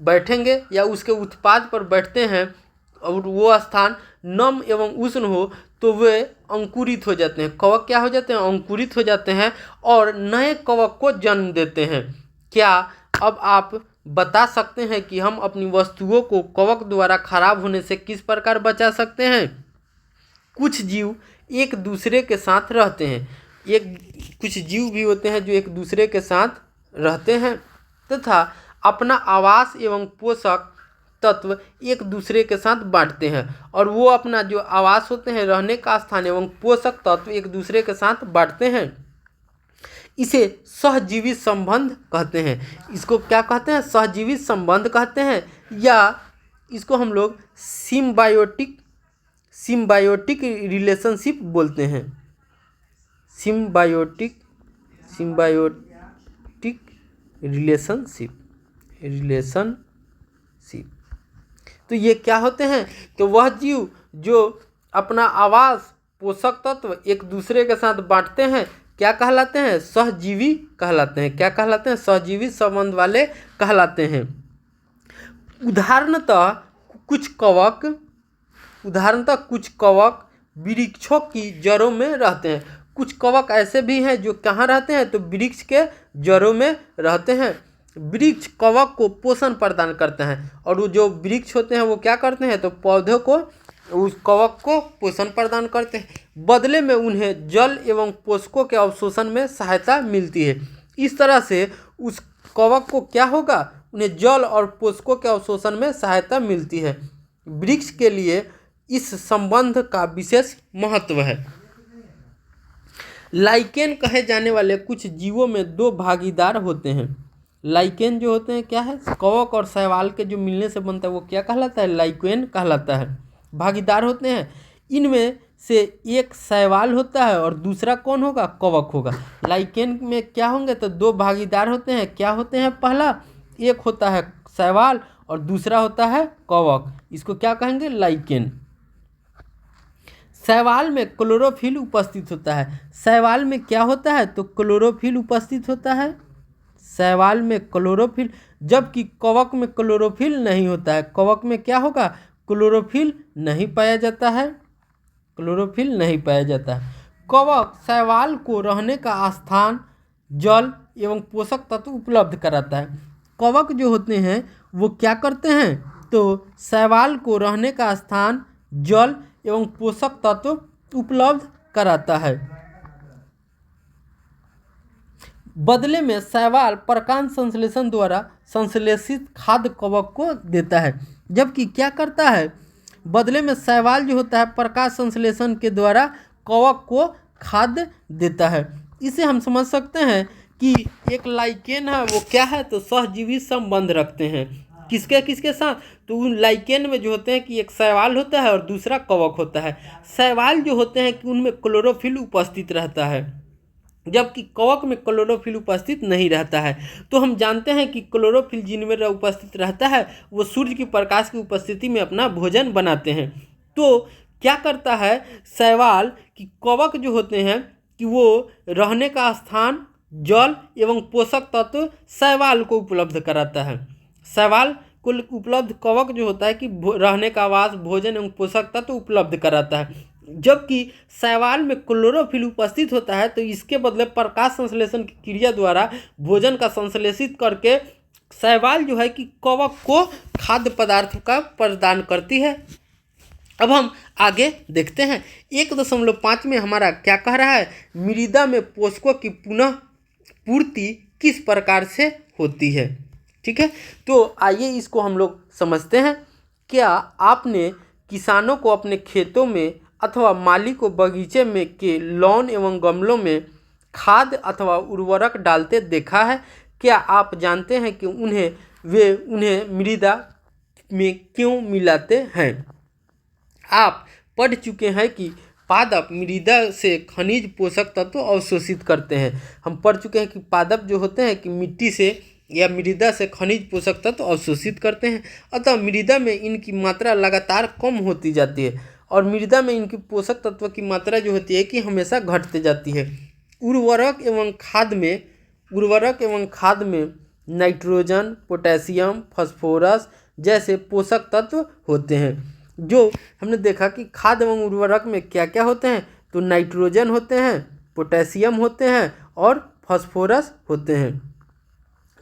बैठेंगे या उसके उत्पाद पर बैठते हैं और वो स्थान नम एवं उष्ण हो, तो वे अंकुरित हो जाते हैं। कवक क्या हो जाते हैं? अंकुरित हो जाते हैं और नए कवक को जन्म देते हैं। क्या अब आप बता सकते हैं कि हम अपनी वस्तुओं को कवक द्वारा खराब होने से किस प्रकार बचा सकते हैं? कुछ जीव एक दूसरे के साथ रहते हैं। कुछ जीव भी होते हैं जो एक दूसरे के साथ रहते हैं तथा अपना आवास एवं पोषक तत्व एक दूसरे के साथ बांटते हैं, और वो अपना जो आवास होते हैं, रहने का स्थान एवं पोषक तत्व एक दूसरे के साथ बांटते हैं। इसे सहजीवी संबंध कहते हैं। इसको क्या कहते हैं? सहजीवी संबंध कहते हैं, या इसको हम लोग सिम्बायोटिक रिलेशनशिप बोलते हैं। Symbiotic relationship. तो ये क्या होते हैं? तो वह जीव जो अपना आवास, पोषक तत्व एक दूसरे के साथ बांटते हैं, क्या कहलाते हैं? सहजीवी कहलाते हैं। क्या कहलाते हैं? सहजीवी संबंध वाले कहलाते हैं। उदाहरणतः कुछ कवक वृक्षों की जड़ों में रहते हैं। कुछ कवक ऐसे भी हैं जो कहाँ रहते हैं? तो वृक्ष के जड़ों में रहते हैं। वृक्ष कवक को पोषण प्रदान करते हैं, और वो जो वृक्ष होते हैं वो क्या करते हैं? तो पौधों को, उस कवक को पोषण प्रदान करते हैं। बदले में उन्हें जल एवं पोषकों के अवशोषण में सहायता मिलती है। इस तरह से उस कवक को क्या होगा? उन्हें जल और पोषकों के अवशोषण में सहायता मिलती है। वृक्ष के लिए इस संबंध का विशेष महत्व है। लाइकेन कहे जाने वाले कुछ जीवों में दो भागीदार होते हैं। लाइकेन जो होते हैं क्या है? कवक और शैवाल के जो मिलने से बनता है वो क्या कहलाता है? लाइकेन कहलाता है। भागीदार होते हैं। इनमें से एक शैवाल होता है और दूसरा कौन होगा? कवक होगा। लाइकेन में क्या होंगे? तो दो भागीदार होते हैं। क्या होते हैं? पहला एक होता है शैवाल और दूसरा होता है कवक। इसको क्या कहेंगे? लाइकेन। शैवाल में क्लोरोफिल उपस्थित होता है। शैवाल में क्या होता है? तो क्लोरोफिल उपस्थित होता है। शैवाल में क्लोरोफिल, जबकि कवक में क्लोरोफिल नहीं होता है। कवक में क्या होगा? क्लोरोफिल नहीं पाया जाता है। क्लोरोफिल नहीं पाया जाता है। कवक शैवाल को रहने का स्थान, जल एवं पोषक तत्व उपलब्ध कराता है। कवक जो होते हैं वो क्या करते हैं? तो शैवाल को रहने का स्थान, जल एवं पोषक तत्व उपलब्ध कराता है। बदले में शैवाल प्रकाश संश्लेषण द्वारा संश्लेषित खाद्य कवक को देता है। जबकि क्या करता है, बदले में शैवाल जो होता है प्रकाश संश्लेषण के द्वारा कवक को खाद्य देता है। इसे हम समझ सकते हैं कि एक लाइकेन है वो क्या है, तो सहजीवी संबंध रखते हैं। किसके किसके साथ, तो उन लाइकेन में जो होते हैं कि एक शैवाल होता है और दूसरा कवक होता है। शैवाल जो होते हैं कि उनमें क्लोरोफिल उपस्थित रहता है, जबकि कवक में क्लोरोफिल उपस्थित नहीं रहता है। तो हम जानते हैं कि क्लोरोफिल जिनमें उपस्थित रहता है वो सूर्य की प्रकाश की उपस्थिति में अपना भोजन बनाते हैं। तो क्या करता है शैवाल कि कवक जो होते हैं कि वो रहने का स्थान, जल एवं पोषक तत्व शैवाल को उपलब्ध कराता है। शैवाल को उपलब्ध कवक जो होता है कि रहने का आवास, भोजन एवं पोषक तत्व उपलब्ध कराता है। जबकि शैवाल में क्लोरोफिल उपस्थित होता है तो इसके बदले प्रकाश संश्लेषण की क्रिया द्वारा भोजन का संश्लेषित करके शैवाल जो है कि कवक को खाद्य पदार्थ का प्रदान करती है। अब हम आगे देखते हैं 1.5 में हमारा क्या कह रहा है, मृदा में पोषकों की पुनः पूर्ति किस प्रकार से होती है। ठीक है, तो आइए इसको हम लोग समझते हैं। क्या आपने किसानों को अपने खेतों में अथवा माली को बगीचे में के लॉन एवं गमलों में खाद अथवा उर्वरक डालते देखा है? क्या आप जानते हैं कि उन्हें मृदा में क्यों मिलाते हैं? आप पढ़ चुके हैं कि पादप मृदा से खनिज पोषक तत्व अवशोषित करते हैं। हम पढ़ चुके हैं कि पादप जो होते हैं कि मिट्टी से या मृदा से खनिज पोषक तत्व अवशोषित करते हैं, अतः मृदा में इनकी मात्रा लगातार कम होती जाती है और मृदा में इनकी पोषक तत्व की मात्रा जो होती है कि हमेशा घटते जाती है। उर्वरक एवं खाद में नाइट्रोजन, पोटेशियम, फास्फोरस जैसे पोषक तत्व होते हैं। जो हमने देखा कि खाद एवं उर्वरक में क्या क्या होते हैं, तो नाइट्रोजन होते हैं, पोटेशियम होते हैं और फास्फोरस होते हैं।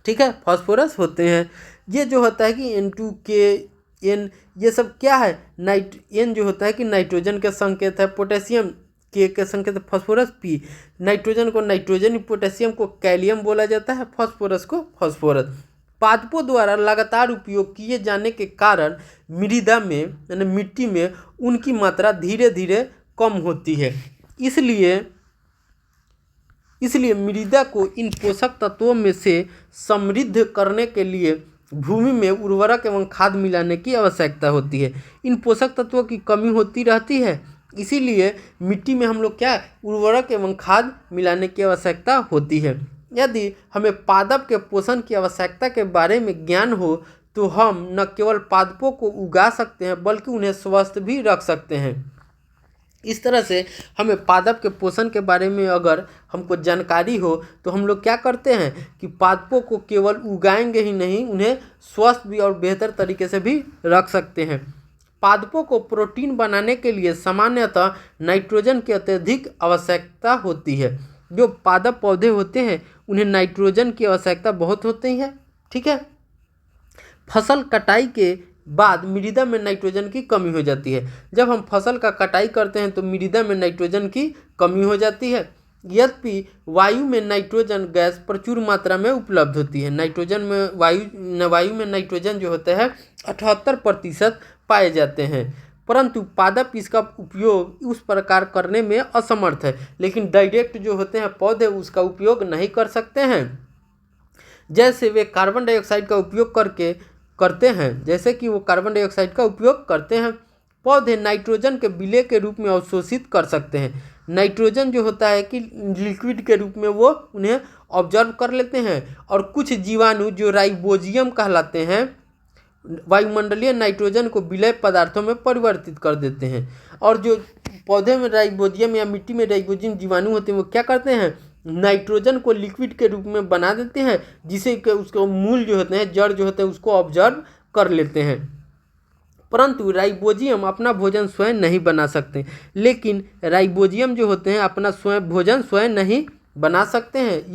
ठीक है, फास्फोरस होते हैं। ये जो होता है कि N2K, ये सब क्या है, N जो होता है कि नाइट्रोजन के संकेत है, पोटेशियम के संकेत है, फास्फोरस P, नाइट्रोजन को नाइट्रोजन, पोटेशियम को कैलियम बोला जाता है, फास्फोरस को फास्फोरस। पादपों द्वारा लगातार उपयोग किए जाने के कारण मृदा में यानी मिट्टी में उनकी मात्रा धीरे धीरे कम होती है। इसलिए मृदा को इन पोषक तत्वों में से समृद्ध करने के लिए भूमि में उर्वरक एवं खाद मिलाने की आवश्यकता होती है। इन पोषक तत्वों की कमी होती रहती है, इसीलिए मिट्टी में हम लोग क्या उर्वरक एवं खाद मिलाने की आवश्यकता होती है। यदि हमें पादप के पोषण की आवश्यकता के बारे में ज्ञान हो तो हम न केवल पादपों को उगा सकते हैं बल्कि उन्हें स्वस्थ भी रख सकते हैं। इस तरह से हमें पादप के पोषण के बारे में अगर हमको जानकारी हो तो हम लोग क्या करते हैं कि पादपों को केवल उगाएंगे ही नहीं, उन्हें स्वस्थ भी और बेहतर तरीके से भी रख सकते हैं। पादपों को प्रोटीन बनाने के लिए सामान्यतः नाइट्रोजन की अत्यधिक आवश्यकता होती है। जो पादप पौधे होते हैं उन्हें नाइट्रोजन की आवश्यकता बहुत होती है। ठीक है, फसल कटाई के बाद मृदा में नाइट्रोजन की कमी हो जाती है। जब हम फसल का कटाई करते हैं तो मृदा में नाइट्रोजन की कमी हो जाती है। यद्यपि वायु में नाइट्रोजन गैस प्रचुर मात्रा में उपलब्ध होती है। वायु में नाइट्रोजन जो होता है 78% पाए जाते हैं, परंतु पादप इसका उपयोग उस प्रकार करने में असमर्थ है। लेकिन डायरेक्ट जो होते हैं पौधे उसका उपयोग नहीं कर सकते हैं। जैसे वे कार्बन डाइऑक्साइड का उपयोग करते हैं, पौधे नाइट्रोजन के विलय के रूप में अवशोषित कर सकते हैं। नाइट्रोजन जो होता है कि लिक्विड के रूप में वो उन्हें ऑब्जर्व कर लेते हैं और कुछ जीवाणु जो राइबोजियम कहलाते हैं वायुमंडलीय नाइट्रोजन को विलय पदार्थों में परिवर्तित कर देते हैं। और जो पौधे में राइबोजियम या मिट्टी में राइबोजियम जीवाणु होते हैं वो क्या करते हैं, नाइट्रोजन को लिक्विड के रूप में बना देते हैं, जिसे उसको मूल जो होते हैं, जड़ जो होते हैं उसको ऑब्जर्व कर लेते हैं। परंतु राइबोजियम अपना भोजन स्वयं नहीं बना सकते। लेकिन राइबोजियम जो होते हैं अपना भोजन स्वयं नहीं बना सकते हैं।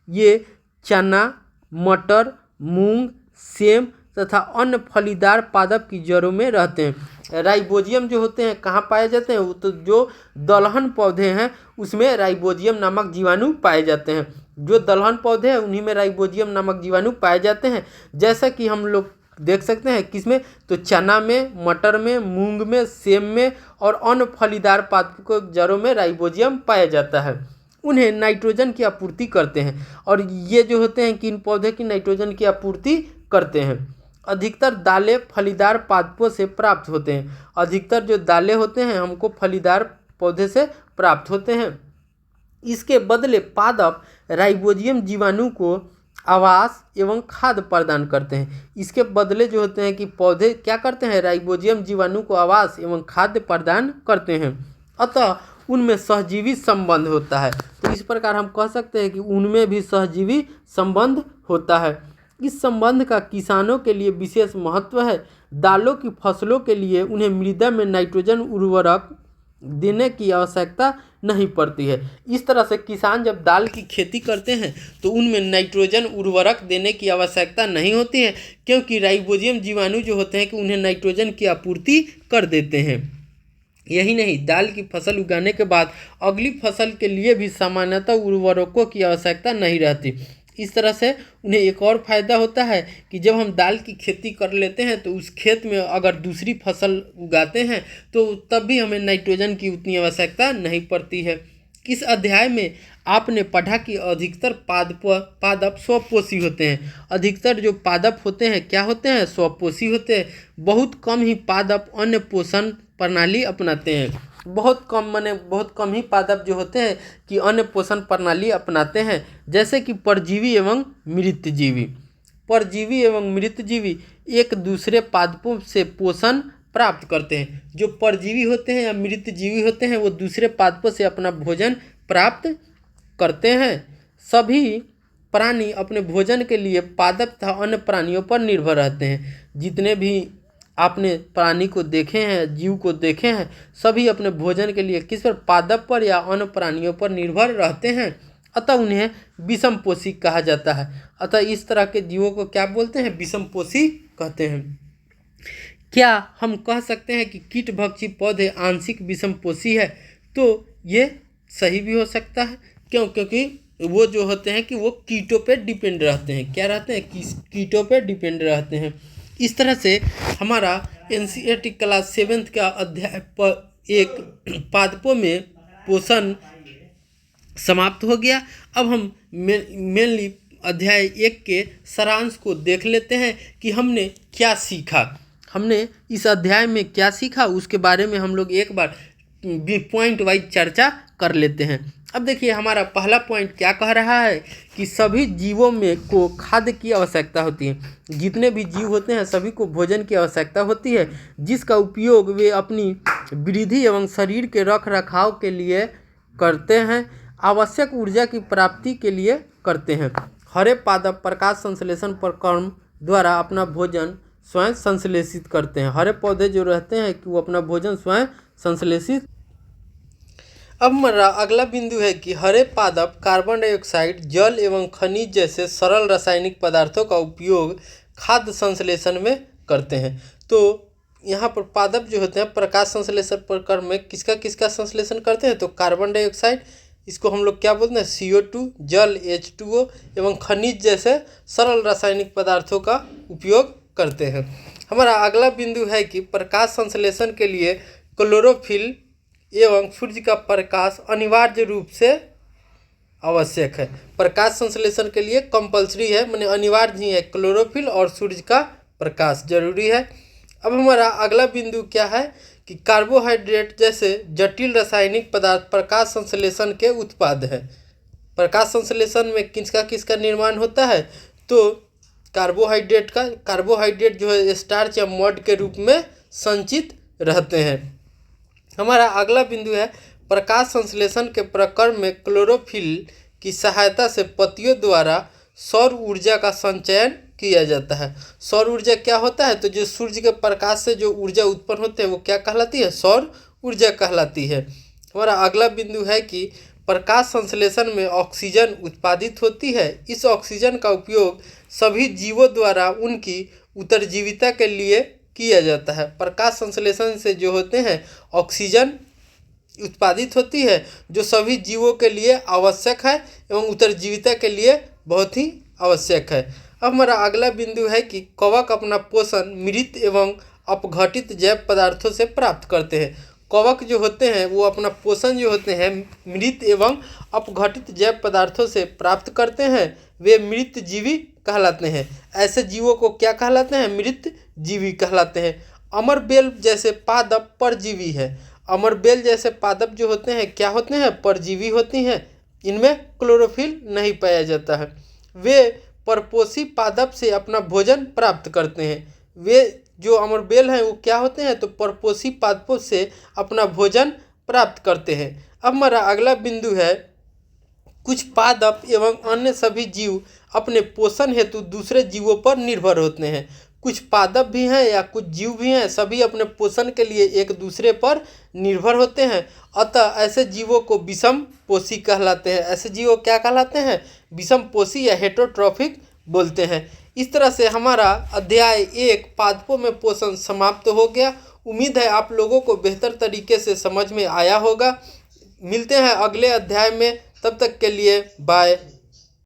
ये चना, मटर, मूंग, सेम तथा अन्य फलीदार पादप की जड़ों में रहते हैं। राइबोजियम जो होते हैं कहाँ पाए जाते हैं, वो तो जो दलहन पौधे हैं उसमें राइबोजियम नामक जीवाणु पाए जाते हैं। जो दलहन पौधे हैं उन्हीं में राइबोजियम नामक जीवाणु पाए जाते हैं। जैसा कि हम लोग देख सकते हैं किसमें, तो चना में, मटर में, मूंग में, सेम में और अन्य फलीदार पादपों के जड़ों में राइबोजियम पाया जाता है। उन्हें नाइट्रोजन की आपूर्ति करते हैं और ये जो होते हैं कि इन पौधे की नाइट्रोजन की आपूर्ति करते हैं। अधिकतर दालें फलीदार पादपों से प्राप्त होते हैं। अधिकतर जो दालें होते हैं हमको फलीदार पौधे से प्राप्त होते हैं। इसके बदले पादप राइबोजियम जीवाणु को आवास एवं खाद्य प्रदान करते हैं। इसके बदले जो होते हैं कि पौधे क्या करते हैं, राइबोजियम जीवाणु को आवास एवं खाद्य प्रदान करते हैं। अतः उनमें सहजीवी संबंध होता है। तो इस प्रकार हम कह सकते हैं कि उनमें भी सहजीवी संबंध होता है। इस संबंध का किसानों के लिए विशेष महत्व है। दालों की फसलों के लिए उन्हें मृदा में नाइट्रोजन उर्वरक देने की आवश्यकता नहीं पड़ती है। इस तरह से किसान जब दाल की खेती करते हैं तो उनमें नाइट्रोजन उर्वरक देने की आवश्यकता नहीं होती है, क्योंकि राइबोजियम जीवाणु जो होते हैं कि उन्हें नाइट्रोजन की आपूर्ति कर देते हैं। यही नहीं, दाल की फसल उगाने के बाद अगली फसल के लिए भी सामान्यतः उर्वरकों की आवश्यकता नहीं रहती। इस तरह से उन्हें एक और फ़ायदा होता है कि जब हम दाल की खेती कर लेते हैं तो उस खेत में अगर दूसरी फसल उगाते हैं तो तब भी हमें नाइट्रोजन की उतनी आवश्यकता नहीं पड़ती है। इस अध्याय में आपने पढ़ा कि अधिकतर पादप स्वपोषी होते हैं। अधिकतर जो पादप होते हैं क्या होते हैं, स्वपोषी होते हैं। बहुत कम ही पादप अन्य पोषण प्रणाली अपनाते हैं। बहुत कम ही पादप जो होते हैं कि अन्य पोषण प्रणाली अपनाते हैं, जैसे कि परजीवी एवं मृतजीवी। परजीवी एवं मृतजीवी एक दूसरे पादपों से पोषण प्राप्त करते हैं। जो परजीवी होते हैं या मृतजीवी होते हैं वो दूसरे पादपों से अपना भोजन प्राप्त करते हैं। सभी प्राणी अपने भोजन के लिए पादप तथा अन्य प्राणियों पर निर्भर रहते हैं। जितने भी आपने प्राणी को देखे हैं, जीव को देखे हैं, सभी अपने भोजन के लिए किस पर, पादप पर या अन्य प्राणियों पर निर्भर रहते हैं। अतः उन्हें विषमपोषी कहा जाता है। अतः इस तरह के जीवों को क्या बोलते हैं, विषमपोषी कहते हैं। क्या हम कह सकते हैं कि कीटभक्षी पौधे आंशिक विषमपोषी है? तो ये सही भी हो सकता है। क्योंकि वो जो होते हैं कि वो कीटों पे डिपेंड रहते हैं। क्या रहते हैं, कीटों पे डिपेंड रहते हैं। इस तरह से हमारा NCERT क्लास 7th का अध्याय पर एक पादपों में पोषण समाप्त हो गया। अब हम मेनली अध्याय 1 के सारांश को देख लेते हैं कि हमने क्या सीखा। हमने इस अध्याय में क्या सीखा उसके बारे में हम लोग एक बार पॉइंट वाइज चर्चा कर लेते हैं। अब देखिए हमारा पहला पॉइंट क्या कह रहा है कि सभी जीवों में को खाद्य की आवश्यकता होती है। जितने भी जीव होते हैं सभी को भोजन की आवश्यकता होती है, जिसका उपयोग वे अपनी वृद्धि एवं शरीर के रख रखाव के लिए करते हैं, आवश्यक ऊर्जा की प्राप्ति के लिए करते हैं। हरे पादप प्रकाश संश्लेषण प्रक्रम द्वारा अपना भोजन स्वयं संश्लेषित करते हैं। हरे पौधे जो रहते हैं कि वो अपना भोजन स्वयं संश्लेषित। अब हमारा अगला बिंदु है कि हरे पादप कार्बन डाइऑक्साइड, जल एवं खनिज जैसे सरल रासायनिक पदार्थों का उपयोग खाद्य संश्लेषण में करते हैं। तो यहाँ पर पादप जो होते हैं प्रकाश संश्लेषण प्रक्रम में किसका किसका संश्लेषण करते हैं, तो कार्बन डाइऑक्साइड, इसको हम लोग क्या बोलते हैं, CO2, जल H2O एवं खनिज जैसे सरल रासायनिक पदार्थों का उपयोग करते हैं। हमारा अगला बिंदु है कि प्रकाश संश्लेषण के लिए क्लोरोफिल एवं सूर्य का प्रकाश अनिवार्य रूप से आवश्यक है। प्रकाश संश्लेषण के लिए कंपलसरी है, माने अनिवार्य ही है, क्लोरोफिल और सूर्य का प्रकाश जरूरी है। अब हमारा अगला बिंदु क्या है कि कार्बोहाइड्रेट जैसे जटिल रासायनिक पदार्थ प्रकाश संश्लेषण के उत्पाद हैं। प्रकाश संश्लेषण में किसका किसका निर्माण होता है, तो कार्बोहाइड्रेट जो है स्टार्च या मड के रूप में संचित रहते हैं। हमारा अगला बिंदु है प्रकाश संश्लेषण के प्रक्रम में क्लोरोफिल की सहायता से पत्तियों द्वारा सौर ऊर्जा का संचयन किया जाता है। सौर ऊर्जा क्या होता है, तो जो सूर्य के प्रकाश से जो ऊर्जा उत्पन्न होते हैं वो क्या कहलाती है, सौर ऊर्जा कहलाती है। हमारा अगला बिंदु है कि प्रकाश संश्लेषण में ऑक्सीजन उत्पादित होती है। इस ऑक्सीजन का उपयोग सभी जीवों द्वारा उनकी उत्तरजीविता के लिए किया जाता है। प्रकाश संश्लेषण से जो होते हैं ऑक्सीजन उत्पादित होती है, जो सभी जीवों के लिए आवश्यक है एवं उत्तरजीविता के लिए बहुत ही आवश्यक है। अब हमारा अगला बिंदु है कि कवक अपना पोषण मृत एवं अपघटित जैव पदार्थों से प्राप्त करते हैं। कवक जो होते हैं वो अपना पोषण जो होते हैं मृत एवं अपघटित जैव पदार्थों से प्राप्त करते हैं। वे मृत जीवी कहलाते हैं। ऐसे जीवों को क्या कहलाते हैं? मृत जीवी कहलाते हैं। अमरबेल जैसे पादप परजीवी है। अमरबेल जैसे पादप जो होते हैं क्या होते हैं? परजीवी होती हैं। इनमें क्लोरोफिल नहीं पाया जाता है। वे परपोषी पादप से अपना भोजन प्राप्त करते हैं। वे जो अमरबेल हैं वो क्या होते हैं? तो परपोषी पादपों से अपना भोजन प्राप्त करते हैं। अब हमारा अगला बिंदु है कुछ पादप एवं अन्य सभी जीव अपने पोषण हेतु दूसरे जीवों पर निर्भर होते हैं। कुछ पादप भी हैं या कुछ जीव भी हैं, सभी अपने पोषण के लिए एक दूसरे पर निर्भर होते हैं। अतः ऐसे जीवों को विषम पोषी कहलाते हैं। ऐसे जीवों क्या कहलाते हैं? विषम पोषी या हेटेरोट्रॉफिक बोलते हैं। इस तरह से हमारा अध्याय 1 पादपों में पोषण समाप्त हो गया। उम्मीद है आप लोगों को बेहतर तरीके से समझ में आया होगा। मिलते हैं अगले अध्याय में, तब तक के लिए बाय।